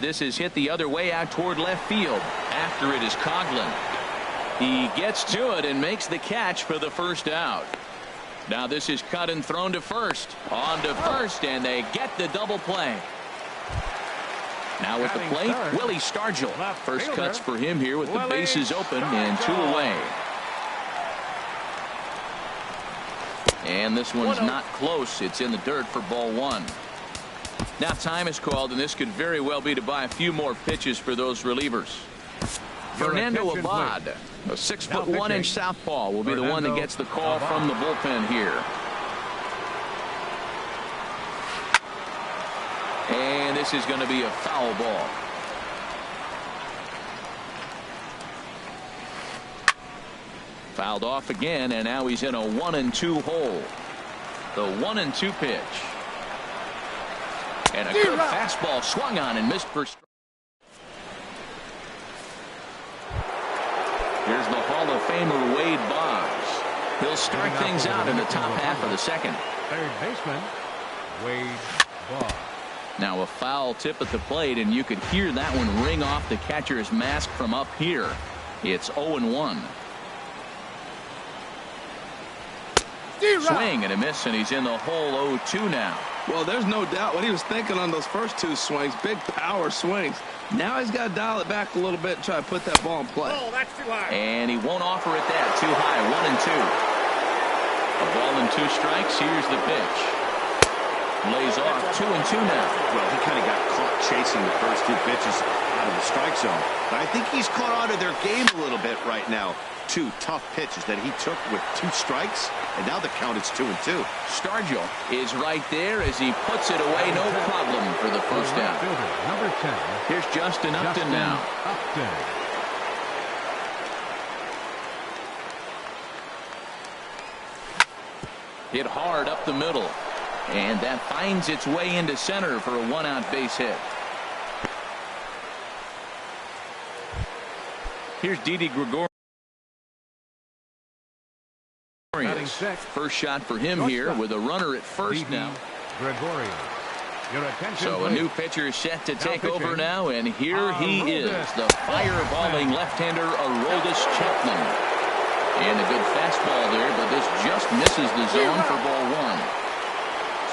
This is hit the other way out toward left field. After it is Coghlan. He gets to it and makes the catch for the first out. Now this is cut and thrown to first. On to first, and they get the double play. Now with the plate, Willie Stargell. First cuts for him here with the bases open and 2 away. And this one's not close. It's in the dirt for ball 1. Now time is called, and this could very well be to buy a few more pitches for those relievers. Fernando Abad, a 6'1" southpaw, will be the one that gets the call from the bullpen here. And this is going to be a foul ball. Fouled off again, and now he's in a 1-2 hole. The 1-2 pitch. And a good fastball swung on and missed for strike. Here's the Hall of Famer Wade Boggs. He'll start things out in the top half of the second. Third baseman, Wade Boggs. Now a foul tip at the plate, and you could hear that one ring off the catcher's mask from up here. It's 0-1. Swing and a miss, and he's in the hole 0-2 now. Well, there's no doubt what he was thinking on those first 2 swings. Big power swings. Now he's got to dial it back a little bit and try to put that ball in play. Oh, that's too high. And he won't offer it that. Too high. 1-2. A ball and 2 strikes. Here's the pitch. Lays off 2-2 now. Well, he kind of got caught chasing the first 2 pitches out of the strike zone. But I think he's caught on to their game a little bit right now. 2 tough pitches that he took with 2 strikes, and now the count is 2-2. Stargell is right there as he puts it away. No problem for the first out. Number 10. Here's Justin Upton now. Hit hard up the middle. And that finds its way into center for a 1-out base hit. Here's Didi Gregorius. First shot for him here with a runner at first now. So a new pitcher set to take over now, and here he is, the fireballing left-hander Aroldis Chapman. And a good fastball there, but this just misses the zone for ball one.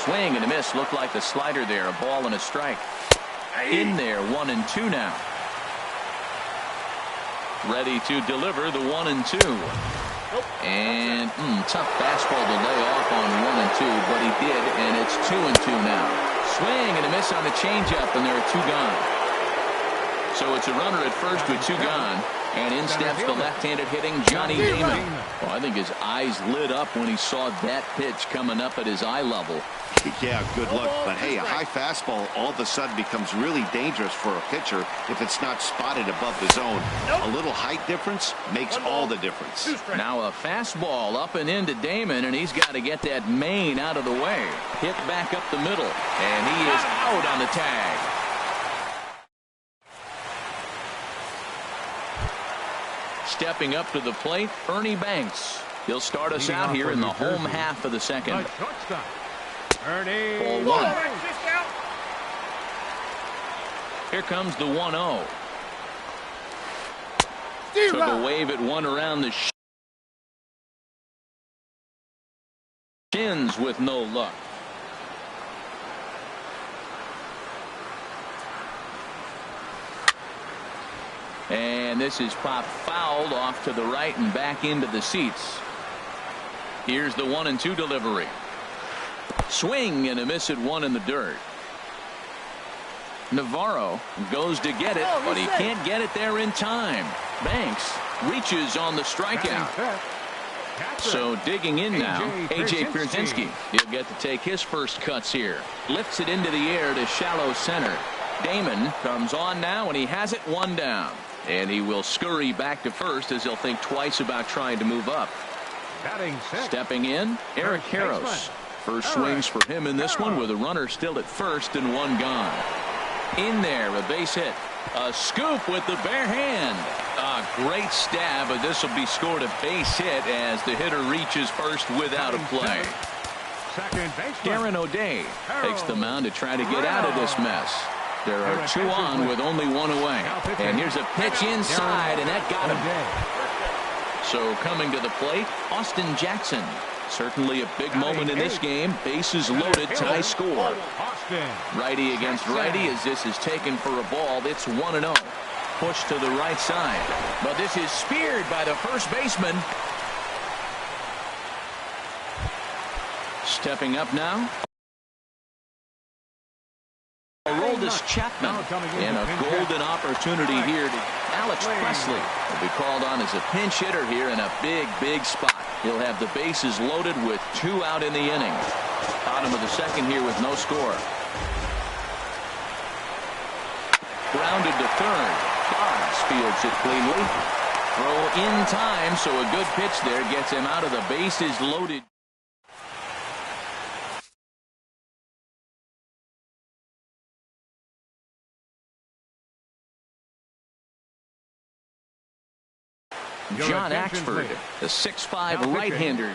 Swing and a miss, looked like the slider there, a ball and a strike. In there, 1-2 now. Ready to deliver the 1-2. And tough fastball to lay off on 1-2, but he did, and it's 2-2 now. Swing and a miss on the changeup, and there are 2 gone. So it's a runner at first with 2 gone, and in steps the left-handed hitting Johnny Damon. Well, I think his eyes lit up when he saw that pitch coming up at his eye level. Yeah, good luck. But hey, a high fastball all of a sudden becomes really dangerous for a pitcher if it's not spotted above the zone. A little height difference makes all the difference. Now a fastball up and into Damon, and he's got to get that main out of the way. Hit back up the middle, and he is out on the tag. Stepping up to the plate, Ernie Banks. He'll start us out here in the home half of the second. Ball 1. Here comes the 1-0. Took a wave at one around the shins with no luck. And this is popped fouled off to the right and back into the seats. Here's the 1-2 delivery. Swing and a miss at 1 in the dirt. Navarro goes to get it, but he can't get it there in time. Banks reaches on the strikeout. So digging in now, A.J. Pierzynski. He'll get to take his first cuts here. Lifts it into the air to shallow center. Damon comes on now, and he has it 1 down. And he will scurry back to first as he'll think twice about trying to move up. Stepping in, Eric Harros. First swings for him in this one with a runner still at first and 1 gone. In there, a base hit. A scoop with the bare hand. A great stab, but this will be scored a base hit as the hitter reaches first without a play. Darren O'Day takes the mound to try to get out of this mess. There are 2 on with only 1 away. And here's a pitch inside, and that got him. So coming to the plate, Austin Jackson. Certainly a big moment in this game. Bases loaded, tie score. Righty against righty as this is taken for a ball. It's 1-0. Push to the right side. But this is speared by the first baseman. Stepping up now, Aroldis Chapman, and a golden opportunity here to Alex Presley will be called on as a pinch hitter here in a big spot. He'll have the bases loaded with 2 out in the inning. Bottom of the second here with no score. Grounded to third. Dodds fields it cleanly. Throw in time, so a good pitch there gets him out of the bases loaded. John Axford, the 6'5" right-hander.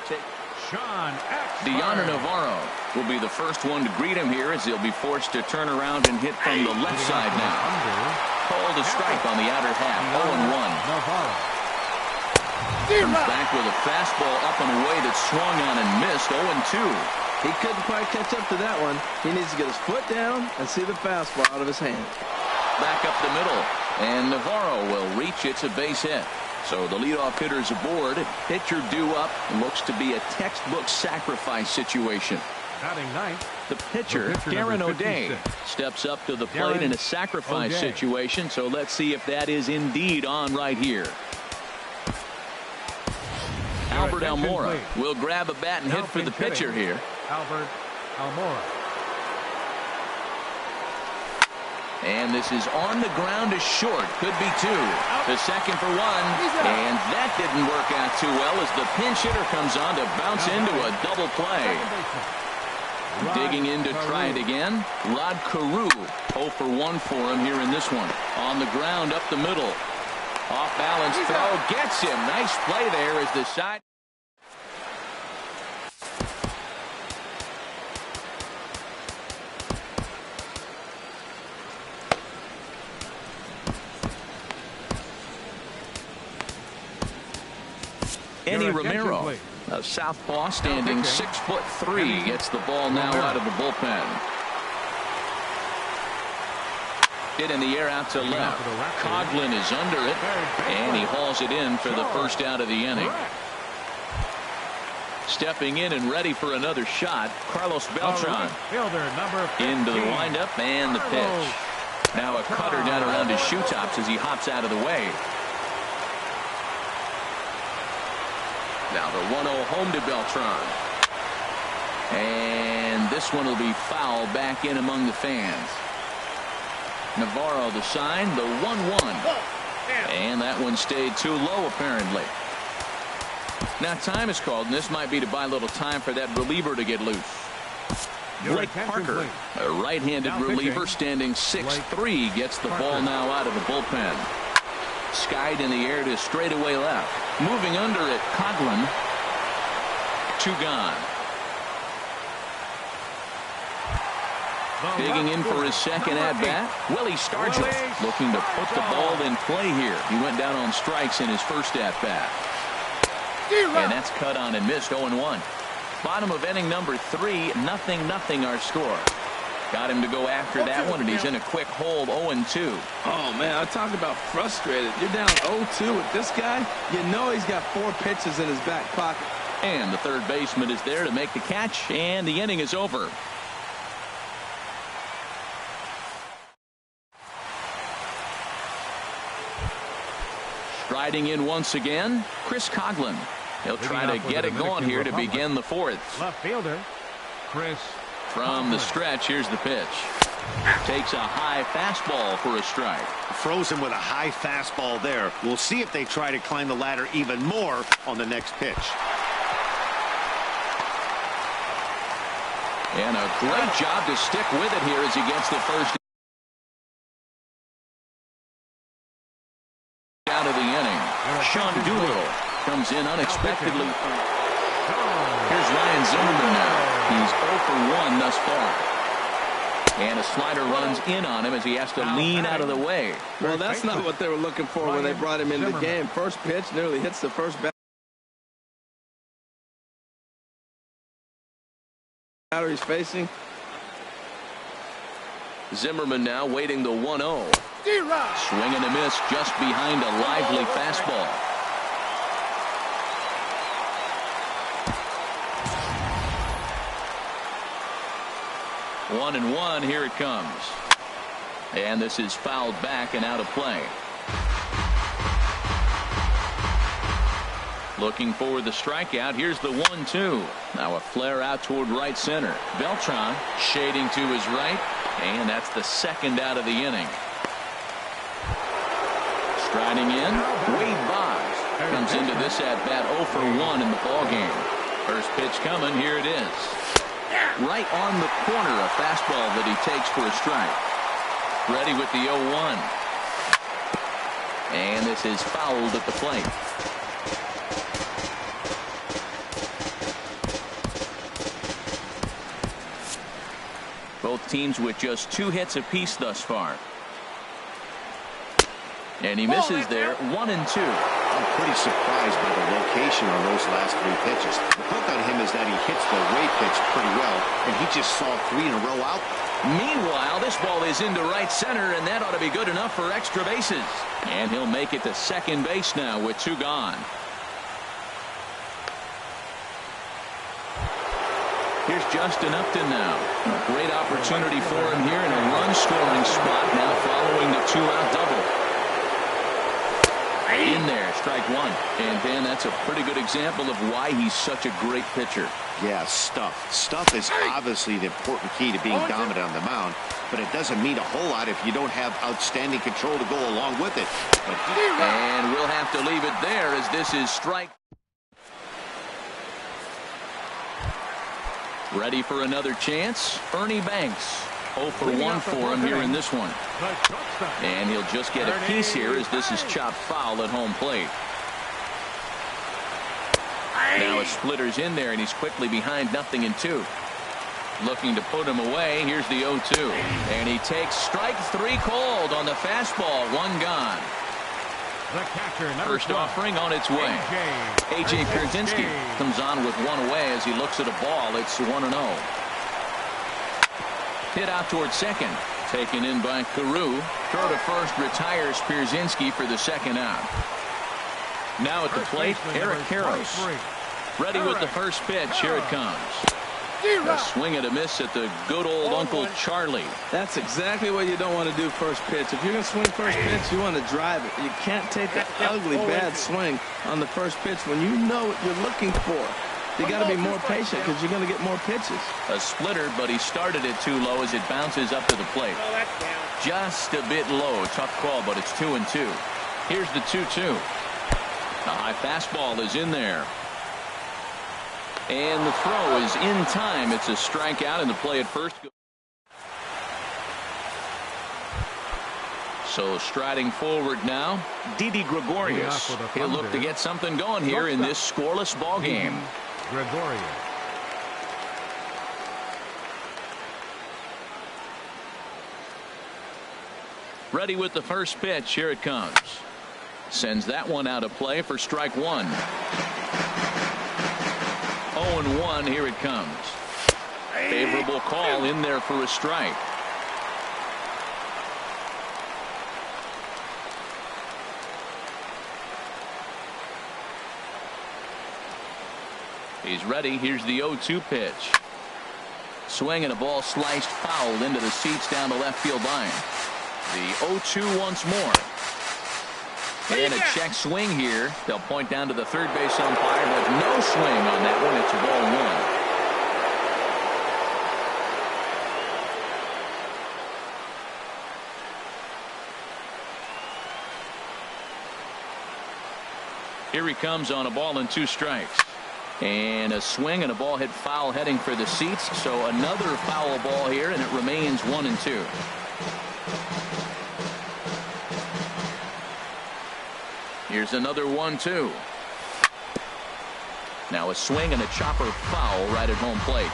Deanna Navarro will be the first one to greet him here as he'll be forced to turn around and hit from the left side now. Called a strike on the outer half, 0-1. Comes back with a fastball up and away that swung on and missed, 0-2. He couldn't quite catch up to that one. He needs to get his foot down and see the fastball out of his hand. Back up the middle, and Navarro will reach. It's a base hit. So the leadoff hitter's aboard. Pitcher due up. Looks to be a textbook sacrifice situation. The pitcher, Darren O'Day, steps up to the plate in a sacrifice situation. So let's see if that is indeed on right here. Albert Almora will grab a bat and hit for the pitcher here. Albert Almora. And this is on the ground to short. Could be two. The second for one. And that didn't work out too well as the pinch hitter comes on to bounce into a double play. Digging in to try it again. Rod Carew. 0 for 1 for him here in this one. On the ground up the middle. Off balance throw. Gets him. Nice play there as the side. Eddie Romero, a southpaw standing 6'3", gets the ball now out of the bullpen. Hit in the air out to left. Coughlin is under it, and he hauls it in for the first out of the inning. Stepping in and ready for another shot, Carlos Beltran. Into the windup and the pitch. Now a cutter down around his shoe tops as he hops out of the way. Now the 1-0 home to Beltran. And this one will be fouled back in among the fans. Navarro the sign, the 1-1. And that one stayed too low apparently. Now time is called, and this might be to buy a little time for that reliever to get loose. Blake Parker, a right-handed reliever standing 6'3", gets the ball now out of the bullpen. Skied in the air to straightaway left. Moving under it, Coughlin. 2 gone. Digging in for his second at-bat, Willie Stargell looking to put the ball in play here. He went down on strikes in his first at-bat. And that's cut on and missed. 0-1. Bottom of inning number 3, 0-0 our score. Got him to go after that one, and he's in a quick hold. 0-2. Oh man, I talk about frustrated. You're down 0-2 with this guy. You know he's got 4 pitches in his back pocket. And the third baseman is there to make the catch, and the inning is over. Striding in once again, Chris Coughlin. He'll try to get it going here to begin the 4th. Left fielder, Chris. From the stretch, here's the pitch. Takes a high fastball for a strike. Frozen with a high fastball there. We'll see if they try to climb the ladder even more on the next pitch. And a great job to stick with it here as he gets the first out of the inning. Sean Doolittle comes in unexpectedly. Here's Ryan Zimmerman now. He's 0 for 1 thus far. And a slider runs in on him as he has to lean out of the way. Well, that's not what they were looking for when they brought him into the game. First pitch nearly hits the first batter he's facing. Zimmerman now waiting the 1-0. Swing and a miss just behind a lively fastball. 1-1, here it comes. And this is fouled back and out of play. Looking for the strikeout. Here's the 1-2. Now a flare out toward right center. Beltran shading to his right. And that's the second out of the inning. Striding in, Wade Boggs comes into this at-bat 0 for 1 in the ballgame. First pitch coming. Here it is. Right on the corner, a fastball that he takes for a strike. Ready with the 0-1. And this is fouled at the plate. Both teams with just 2 hits apiece thus far. And he misses there. 1-2. I'm pretty surprised by the location on those last 3 pitches. The hook on him is that he hits the way pitch pretty well, and he just saw 3 in a row out. Meanwhile, this ball is into right center, and that ought to be good enough for extra bases. And he'll make it to second base now with 2 gone. Here's Justin Upton now. A great opportunity for him here in a run-scoring spot now following the 2-out double. In there, strike one. And Ben, that's a pretty good example of why he's such a great pitcher. Yeah, stuff. Stuff is obviously the important key to being dominant on the mound, but it doesn't mean a whole lot if you don't have outstanding control to go along with it. And we'll have to leave it there as this is strike. Ready for another chance? Ernie Banks. 0 for 1 for him here in this one. And he'll just get a piece here as this is chopped foul at home plate. Now a splitter's in there and he's quickly behind 0-2. Looking to put him away. Here's the 0-2. And he takes strike 3 called on the fastball. 1 gone. First offering on its way. A.J. Pierzynski comes on with 1 away as he looks at a ball. It's 1-0. Hit out towards second. Taken in by Carew. Throw to first retires Pierzynski for the second out. Now at the plate, Eric Karros. Ready with the first pitch. Here it comes. A swing and a miss at the good old Uncle Charlie. That's exactly what you don't want to do first pitch. If you're going to swing first pitch, you want to drive it. You can't take that ugly, bad swing on the first pitch when you know what you're looking for. You got to be more patient because you're going to get more pitches. A splitter, but he started it too low as it bounces up to the plate. Just a bit low. Tough call, but it's 2-2. Here's the 2-2. The high fastball is in there. And the throw is in time. It's a strikeout and the play at first. So striding forward now, Didi Gregorius. He'll look to get something going here in this scoreless ball game. Gregorius. Ready with the first pitch. Here it comes. Sends that one out of play for strike 1. 0-1. Here it comes. Favorable call in there for a strike. He's ready. Here's the 0-2 pitch. Swing and a ball sliced foul into the seats down the left field line. The 0-2 once more. And a check swing here. They'll point down to the third base umpire, but no swing on that one. It's a ball 1. Here he comes on a ball and 2 strikes. And a swing and a ball hit foul heading for the seats. So another foul ball here, and it remains 1-2. Here's another 1-2. Now a swing and a chopper foul right at home plate.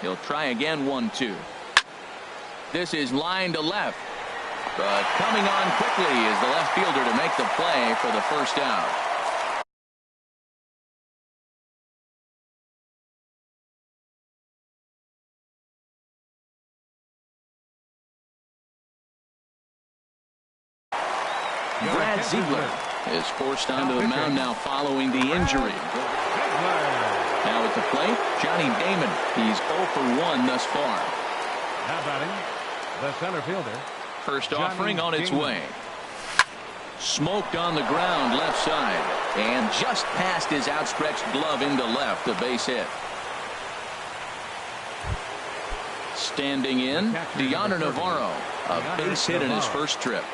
He'll try again. 1-2. This is line to left. But coming on quickly is the left fielder to make the play for the first out. Brad Ziegler is forced onto the mound now following the injury. Now at the plate, Johnny Damon. He's 0 for 1 thus far. Now batting, the center fielder. First offering on its way. Smoked on the ground left side. And just past his outstretched glove into left, a base hit. Standing in, Deoner Navarro. A base hit in his first trip.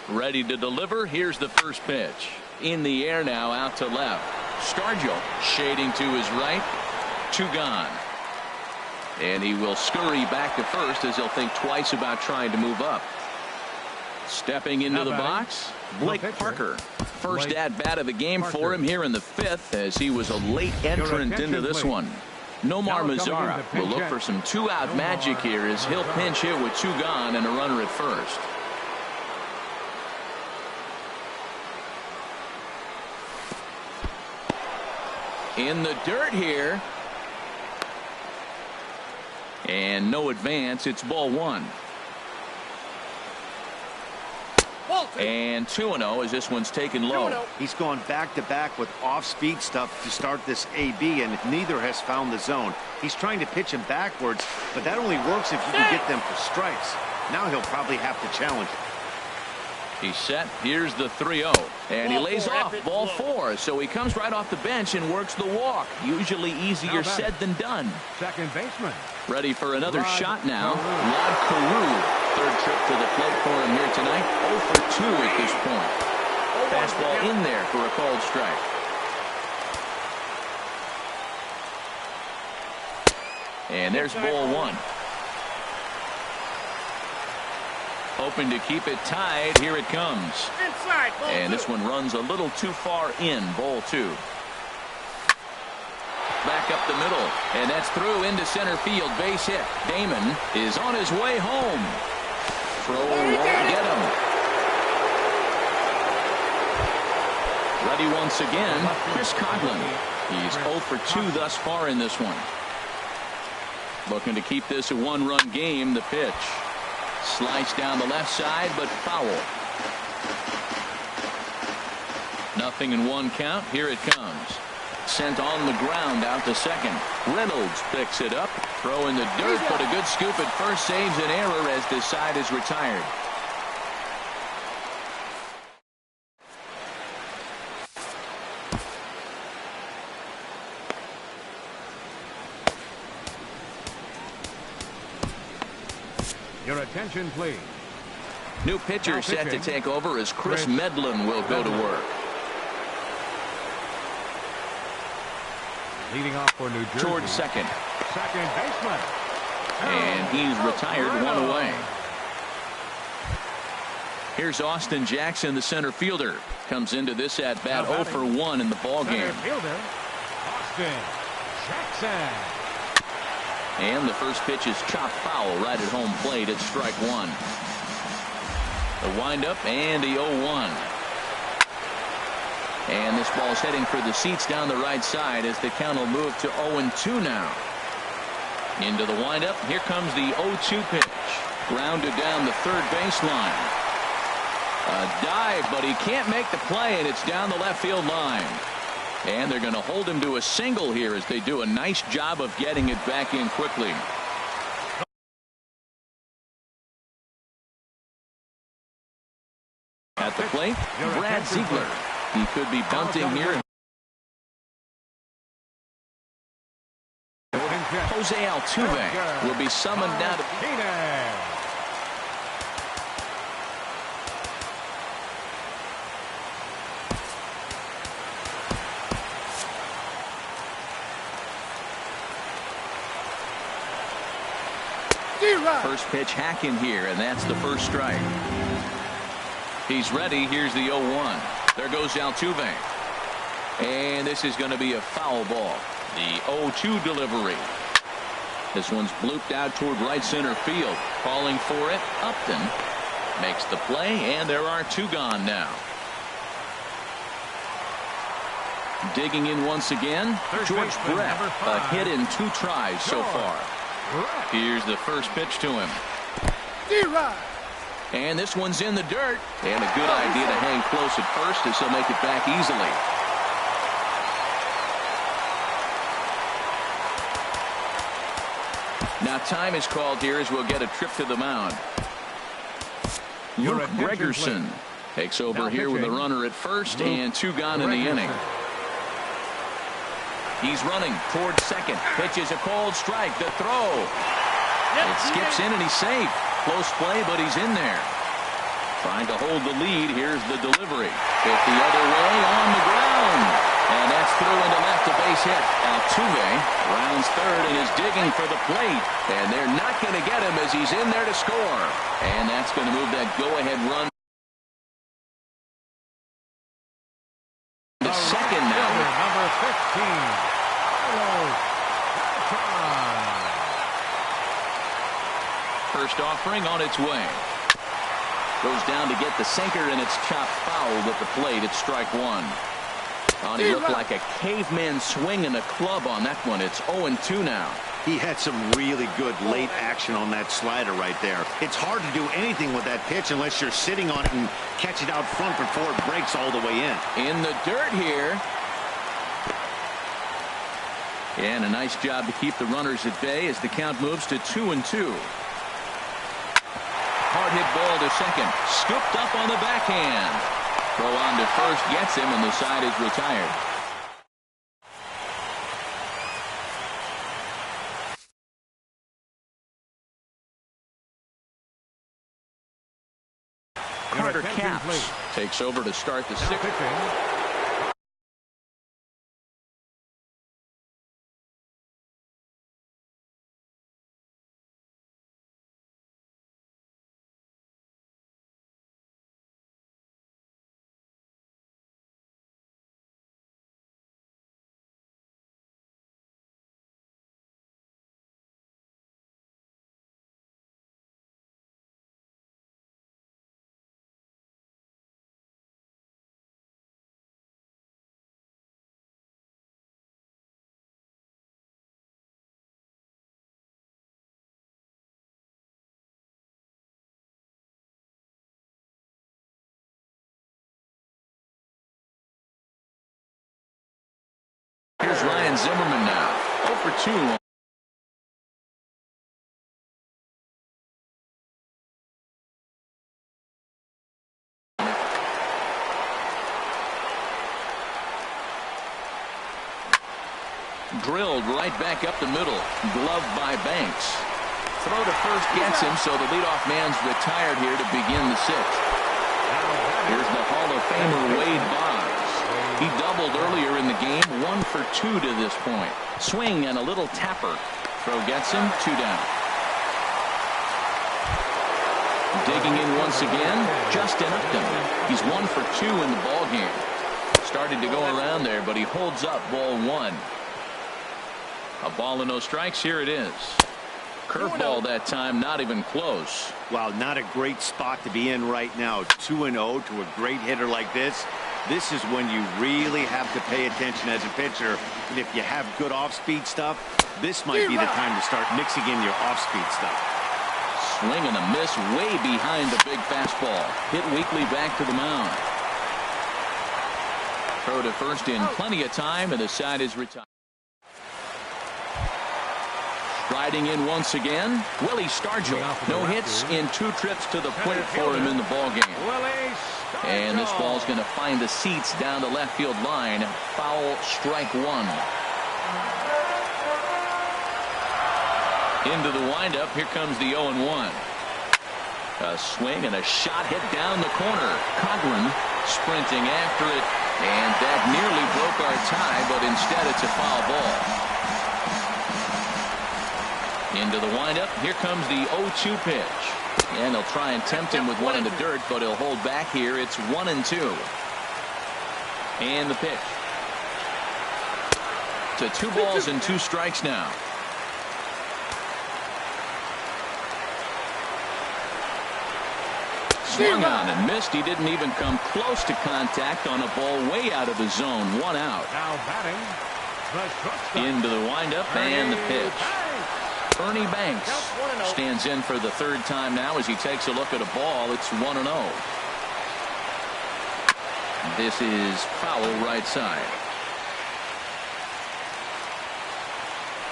Ready to deliver. Here's the first pitch. In the air now, out to left. Stargell shading to his right. 2 gone. And he will scurry back to first as he'll think twice about trying to move up. Stepping into the box, Blake Parker. First at bat of the game for him here in the 5th as he was a late entrant into this one. Nomar Mazara will look for some 2-out magic here as he'll pinch hit with 2 gone and a runner at first. In the dirt here. And no advance. It's ball 1. And 2-0 as this one's taken low. He's gone back-to-back with off-speed stuff to start this AB, and neither has found the zone. He's trying to pitch him backwards, but that only works if you can get them for strikes. Now he'll probably have to challenge it. He's set. Here's the 3-0. And he lays off ball 4. So he comes right off the bench and works the walk. Usually easier said than done. Second baseman. Ready for another shot now. Rod Carew. Third trip to the plate for him here tonight. 0 for 2 at this point. Fastball in there for a called strike. And there's ball 1. Hoping to keep it tied. Here it comes. Inside, and this one runs a little too far in. Ball 2. Back up the middle. And that's through into center field. Base hit. Damon is on his way home. Throw won't get him. Ready once again. Chris Coghlan. He's 0 for 2 thus far in this one. Looking to keep this a one-run game. The pitch. Slice down the left side, but foul. Nothing in 1 count. Here it comes. Sent on the ground out to second. Reynolds picks it up. Throw in the dirt, but a good scoop at first saves an error as this side is retired. Your attention, please. New pitcher set to take over as Chris Medlin will go to work. Leading off for New Jersey. Toward second. Second baseman. And he's retired 1 away. Here's Austin Jackson, the center fielder. Comes into this at bat 0 for 1 in the ball game. Fielder, Austin Jackson. And the first pitch is chopped foul right at home plate at strike 1. The windup and the 0-1. And this ball's heading for the seats down the right side as the count will move to 0-2 now. Into the windup. Here comes the 0-2 pitch. Grounded down the third baseline. A dive, but he can't make the play, and it's down the left field line. And they're going to hold him to a single here as they do a nice job of getting it back in quickly. At the plate, Brad Ziegler. He could be bunting here. Jose Altuve will be summoned now to. First pitch hack in here, and that's the first strike. He's ready. Here's the 0-1. There goes Altuve. And this is going to be a foul ball. The 0-2 delivery. This one's blooped out toward right center field. Calling for it. Upton makes the play, and there are 2 gone now. Digging in once again, George Brett. A hit in 2 tries so far. Here's the first pitch to him. And this one's in the dirt. And a good idea to hang close at first as he'll make it back easily. Now time is called here as we'll get a trip to the mound. Luke Gregerson takes over here with a runner at first and 2 gone in the inning. He's running towards second. Pitches a called strike. The throw. It skips in and he's safe. Close play, but he's in there. Trying to hold the lead. Here's the delivery. Hit the other way on the ground. And that's through into left, a base hit. Altuve rounds third and is digging for the plate. And they're not going to get him as he's in there to score. And that's going to move that go-ahead run to second now. Number 15. First offering on its way. Goes down to get the sinker, and it's chopped foul at the plate at strike 1. He looked like a caveman swinging a club on that one. It's 0-2 now. He had some really good late action on that slider right there. It's hard to do anything with that pitch unless you're sitting on it and catch it out front before it breaks all the way in. In the dirt here. And a nice job to keep the runners at bay as the count moves to 2-2. Hard hit ball to second. Scooped up on the backhand. Throw on to first gets him, and the side is retired. Carter Capps takes over to start the sixth. Here's Ryan Zimmerman now. 0 for 2. Drilled right back up the middle. Gloved by Banks. Throw to first gets him, so the leadoff man's retired here to begin the sixth. Here's the Hall of Famer Wade Boggs. He doubled earlier in the game, 1 for 2 to this point. Swing and a little tapper. Throw gets him, 2 down. Digging in once again, Justin Upton. He's 1 for 2 in the ball game. Started to go around there, but he holds up ball 1. A ball and no strikes. Here it is. Curveball that time, not even close. Wow, not a great spot to be in right now. 2-0 to a great hitter like this. This is when you really have to pay attention as a pitcher. And if you have good off-speed stuff, this might be the time to start mixing in your off-speed stuff. Swing and a miss way behind the big fastball. Hit weakly back to the mound. Throw to first in plenty of time, and the side is retired. Riding in once again, Willie Stargell. No hits in 2 trips to the plate for him in the ball game. And this ball's going to find the seats down the left field line. Foul, strike 1. Into the windup. Here comes the 0-1. A swing and a shot hit down the corner. Coghlan sprinting after it, and that nearly broke our tie, but instead it's a foul ball. Into the windup. Here comes the 0-2 pitch. And they'll try and tempt him with one in the dirt, but he'll hold back here. It's 1-2. And the pitch. To 2 balls and 2 strikes now. Swung on and missed. He didn't even come close to contact on a ball way out of the zone. 1 out. Now batting. Into the windup and the pitch. Ernie Banks stands in for the 3rd time now as he takes a look at a ball. It's 1-0. This is foul right side.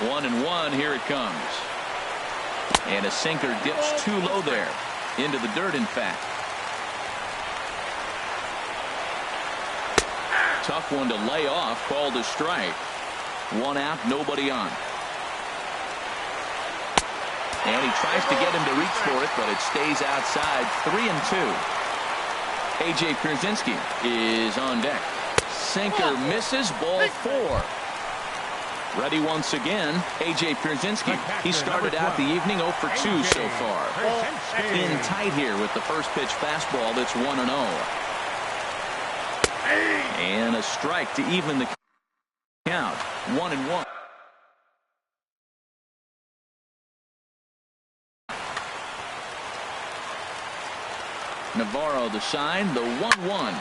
1-1. Here it comes. And a sinker dips too low there. Into the dirt, in fact. Tough one to lay off. Called a strike. 1 out, nobody on. And he tries to get him to reach for it, but it stays outside. 3-2. A.J. Pierzynski is on deck. Sinker misses. Ball 4. Ready once again. A.J. Pierzynski. He started out the evening 0 for 2 so far. In tight here with the first pitch fastball. That's 1-0. And a strike to even the count. 1-1. Navarro the sign, the 1-1.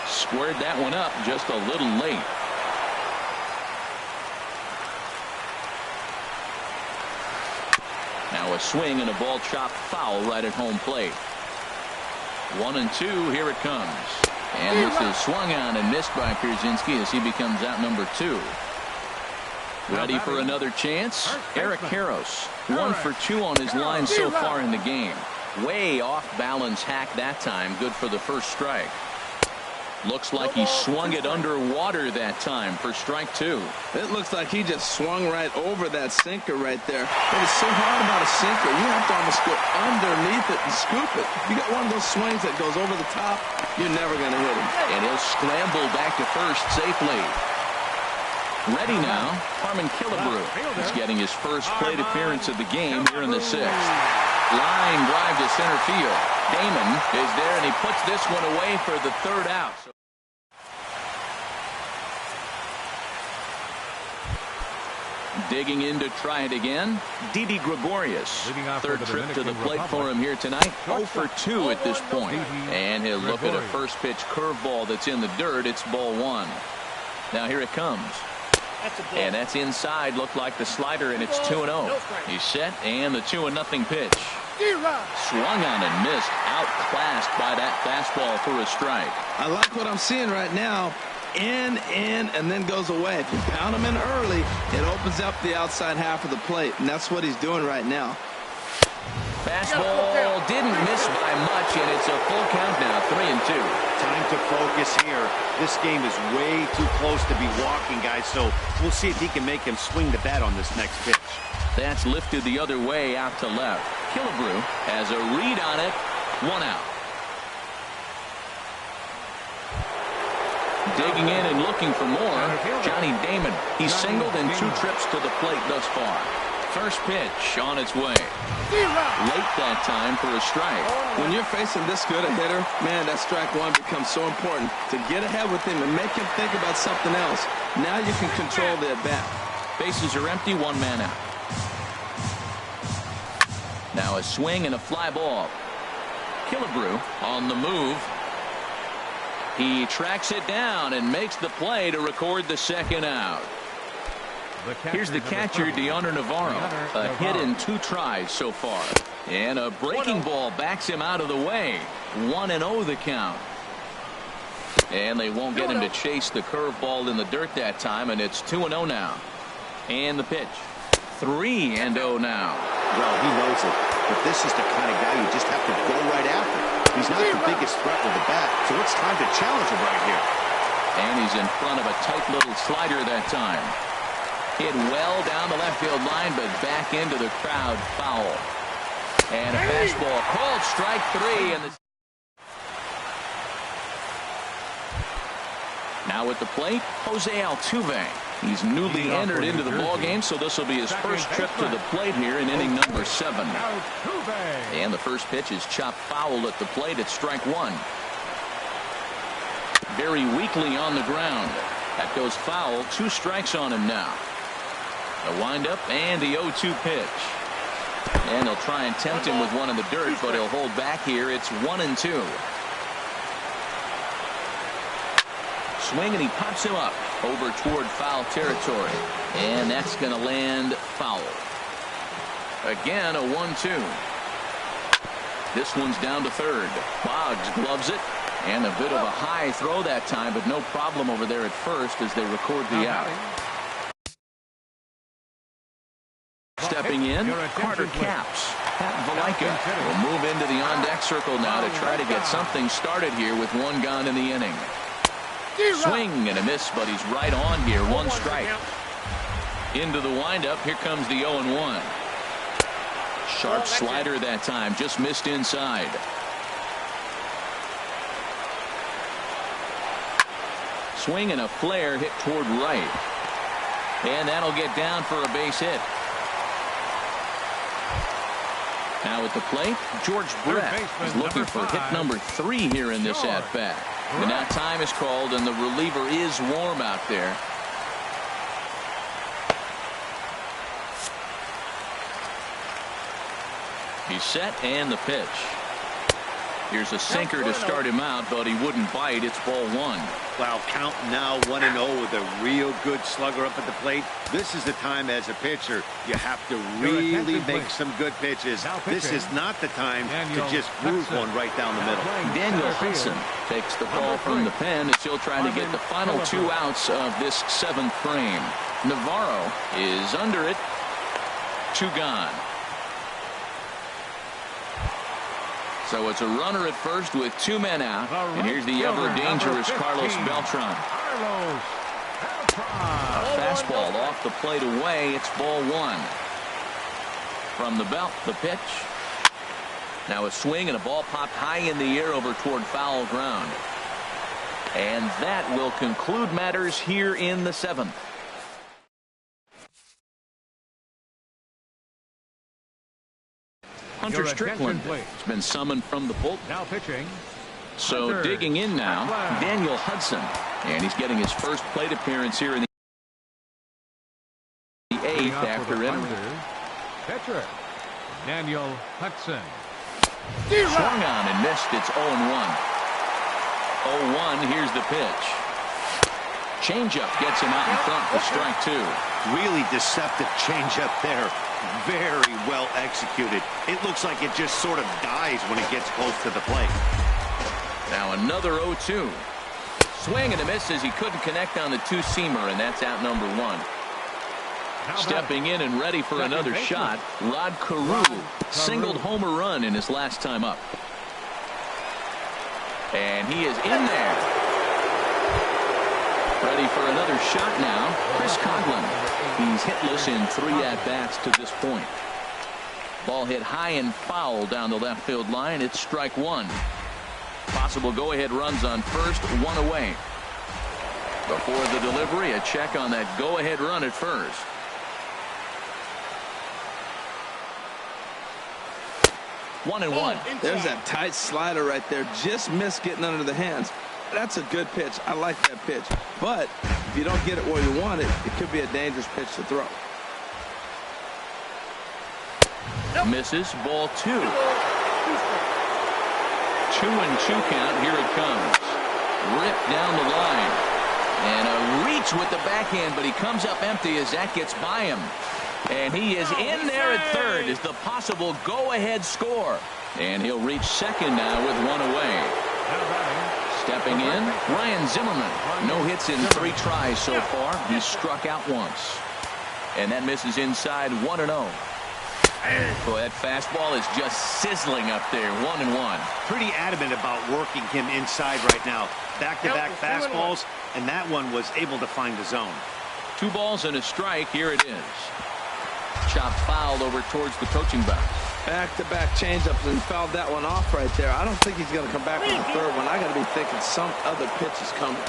Squared that one up just a little late. Now a swing and a ball chopped foul right at home plate. 1-2. Here it comes. And this is swung on and missed by Pierzynski as he becomes out number 2. Ready for another chance. Eric Karros, 1 for 2 on his line so far in the game. Way off balance hack that time. Good for the first strike. Looks like he swung it underwater that time for strike 2. It looks like he just swung right over that sinker right there. But it's so hard about a sinker. You have to almost go underneath it and scoop it. If you got one of those swings that goes over the top, you're never going to hit him. And he'll scramble back to first safely. Ready now, Harmon Killebrew is getting his first plate appearance of the game here in the 6th. Line drive to center field. Damon is there, and he puts this one away for the 3rd out. Digging in to try it again, Didi Gregorius. 3rd trip to the plate for him here tonight. 0 for 2 at this point. And he'll look at a first pitch curveball that's in the dirt. It's ball 1. Now here it comes. And that's inside. Looked like the slider, and it's 2-0. He's set, and the 2-0 pitch. Swung on and missed. Outclassed by that fastball for a strike. I like what I'm seeing right now. In, and then goes away. If you pound him in early, it opens up the outside half of the plate, and that's what he's doing right now. Fastball didn't miss by much, and it's a full count now, 3-2. Time to focus here. This game is way too close to be walking, guys, so we'll see if he can make him swing the bat on this next pitch. That's lifted the other way out to left. Killebrew has a read on it. 1 out. Digging in and looking for more, Johnny Damon. He's singled in 2 trips to the plate thus far. First pitch on its way. Late that time for a strike. When you're facing this good a hitter, man, that strike 1 becomes so important to get ahead with him and make him think about something else. Now you can control the at-bat. Bases are empty, 1 man out. Now a swing and a fly ball. Killebrew on the move. He tracks it down and makes the play to record the 2nd out. Here's the catcher, DeAndre Navarro. A hit in 2 tries so far. And a breaking ball backs him out of the way. 1-0 the count. And they won't get him to chase the curveball in the dirt that time, and it's 2-0 now. And the pitch. 3-0 now. Well, he knows it. But this is the kind of guy you just have to go right after. He's not the biggest threat with the bat, so it's time to challenge him right here. And he's in front of a tight little slider that time. Hit well down the left field line, but back into the crowd, foul. And a fastball called strike 3. And now at the plate, Jose Altuve. He's newly entered into the ballgame, so this will be his first trip to the plate here in inning number 7. And the first pitch is chopped foul at the plate at strike 1. Very weakly on the ground. That goes foul. 2 strikes on him now. A windup and the 0-2 pitch. And they'll try and tempt him with one in the dirt, but he'll hold back here. It's 1-2. Swing, and he pops him up over toward foul territory. And that's going to land foul. Again, a 1-2. This one's down to 3rd. Boggs gloves it. And a bit of a high throw that time, but no problem over there at first as they record the out. Stepping in, Carter Capps. Pat Valaika will move into the on-deck circle now to try to get something started here with 1 gone in the inning. Swing and a miss, but he's right on here. 1 strike. Into the windup. Here comes the 0-1. Sharp slider that time. Just missed inside. Swing and a flare hit toward right. And that'll get down for a base hit. Now at the plate, George Brett is looking for hit number 3 here in this at-bat. And now time is called, and the reliever is warm out there. He's set, and the pitch. Here's a sinker to start him out, but he wouldn't bite. It's ball one. Wow, count now 1-0 with a real good slugger up at the plate. This is the time as a pitcher you have to really make some good pitches. This is not the time to just groove one right down the middle. Daniel Hudson takes the ball from the pen as he'll try to get the final 2 outs of this 7th frame. Navarro is under it. 2 gone. So it's a runner at first with 2 men out. And here's the ever-dangerous Carlos Beltran. A fastball off the plate away. It's ball 1. From the belt, the pitch. Now a swing and a ball popped high in the air over toward foul ground. And that will conclude matters here in the 7th. Hunter Strickland has been summoned from the bullpen. Now pitching. So Hunter. Digging in now, Daniel Hudson. And he's getting his first plate appearance here in the 8th after entering. Pitcher, Daniel Hudson. Swung on and missed. It's 0-1. 0-1. Here's the pitch. Changeup gets him out in front for strike 2. Really deceptive changeup there. Very well executed. It looks like it just sort of dies when it gets close to the plate. Now another 0-2. Swing and a miss as he couldn't connect on the 2-seamer, and that's out number 1. Stepping in and ready for another shot, Rod Carew singled homer run in his last time up. And he is in there. Ready for another shot now, Chris Coghlan. He's hitless in 3 at-bats to this point. Ball hit high and foul down the left field line. It's strike 1. Possible go-ahead runs on first, 1 away. Before the delivery, a check on that go-ahead run at first. One and one. There's that tight slider right there. Just missed getting under the hands. That's a good pitch. I like that pitch. But if you don't get it where you want it, it could be a dangerous pitch to throw. Misses. Ball 2. 2-2 count. Here it comes. Ripped down the line. And a reach with the backhand, but he comes up empty as that gets by him. And he is in there at third as the possible go-ahead score. And he'll reach second now with 1 away. Stepping in, Ryan Zimmerman. No hits in 3 tries so far. He's struck out once. And that misses inside 1-0. Boy, that fastball is just sizzling up there. 1-1. Pretty adamant about working him inside right now. Back-to-back fastballs, and that one was able to find the zone. 2 balls and a strike. Here it is. Chopped foul over towards the coaching box. Back-to-back changeups and fouled that one off right there. I don't think he's going to come back on the third one. I got to be thinking some other pitch is coming.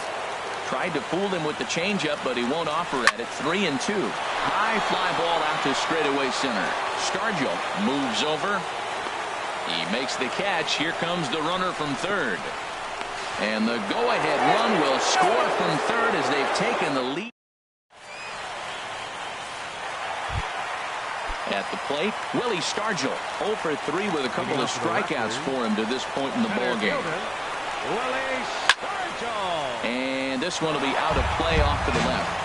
Tried to fool him with the changeup, but he won't offer at it. 3-2. High fly ball out to straightaway center. Stargell moves over. He makes the catch. Here comes the runner from third. And the go-ahead run will score from third as they've taken the lead. At the plate, Willie Stargell, 0 for 3 with a couple of strikeouts for him to this point in the ballgame. And this one will be out of play off to the left.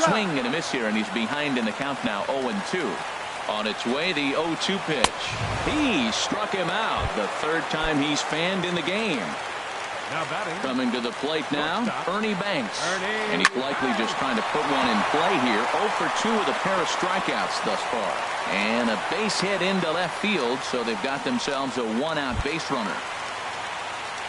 Swing and a miss here, and he's behind in the count now, 0-2. On its way, the 0-2 pitch. He struck him out, the 3rd time he's fanned in the game. Coming to the plate now, Ernie Banks. And he's likely just trying to put one in play here. 0 for 2 with a pair of strikeouts thus far. And a base hit into left field, so they've got themselves a 1-out base runner.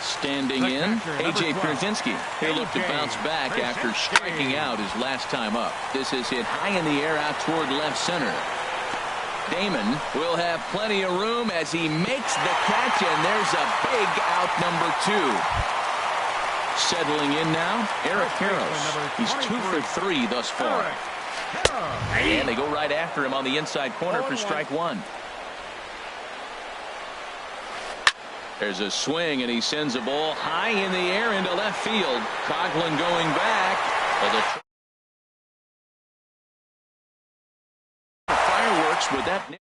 Standing in, A.J. Pierzynski. He'll look to bounce back after striking out his last time up. This is hit high in the air out toward left center. Damon will have plenty of room as he makes the catch, and there's a big out number 2. Settling in now, Eric Karros. He's 2 for 3 thus far. And they go right after him on the inside corner for strike 1. There's a swing, and he sends a ball high in the air into left field. Coghlan going back. works with that.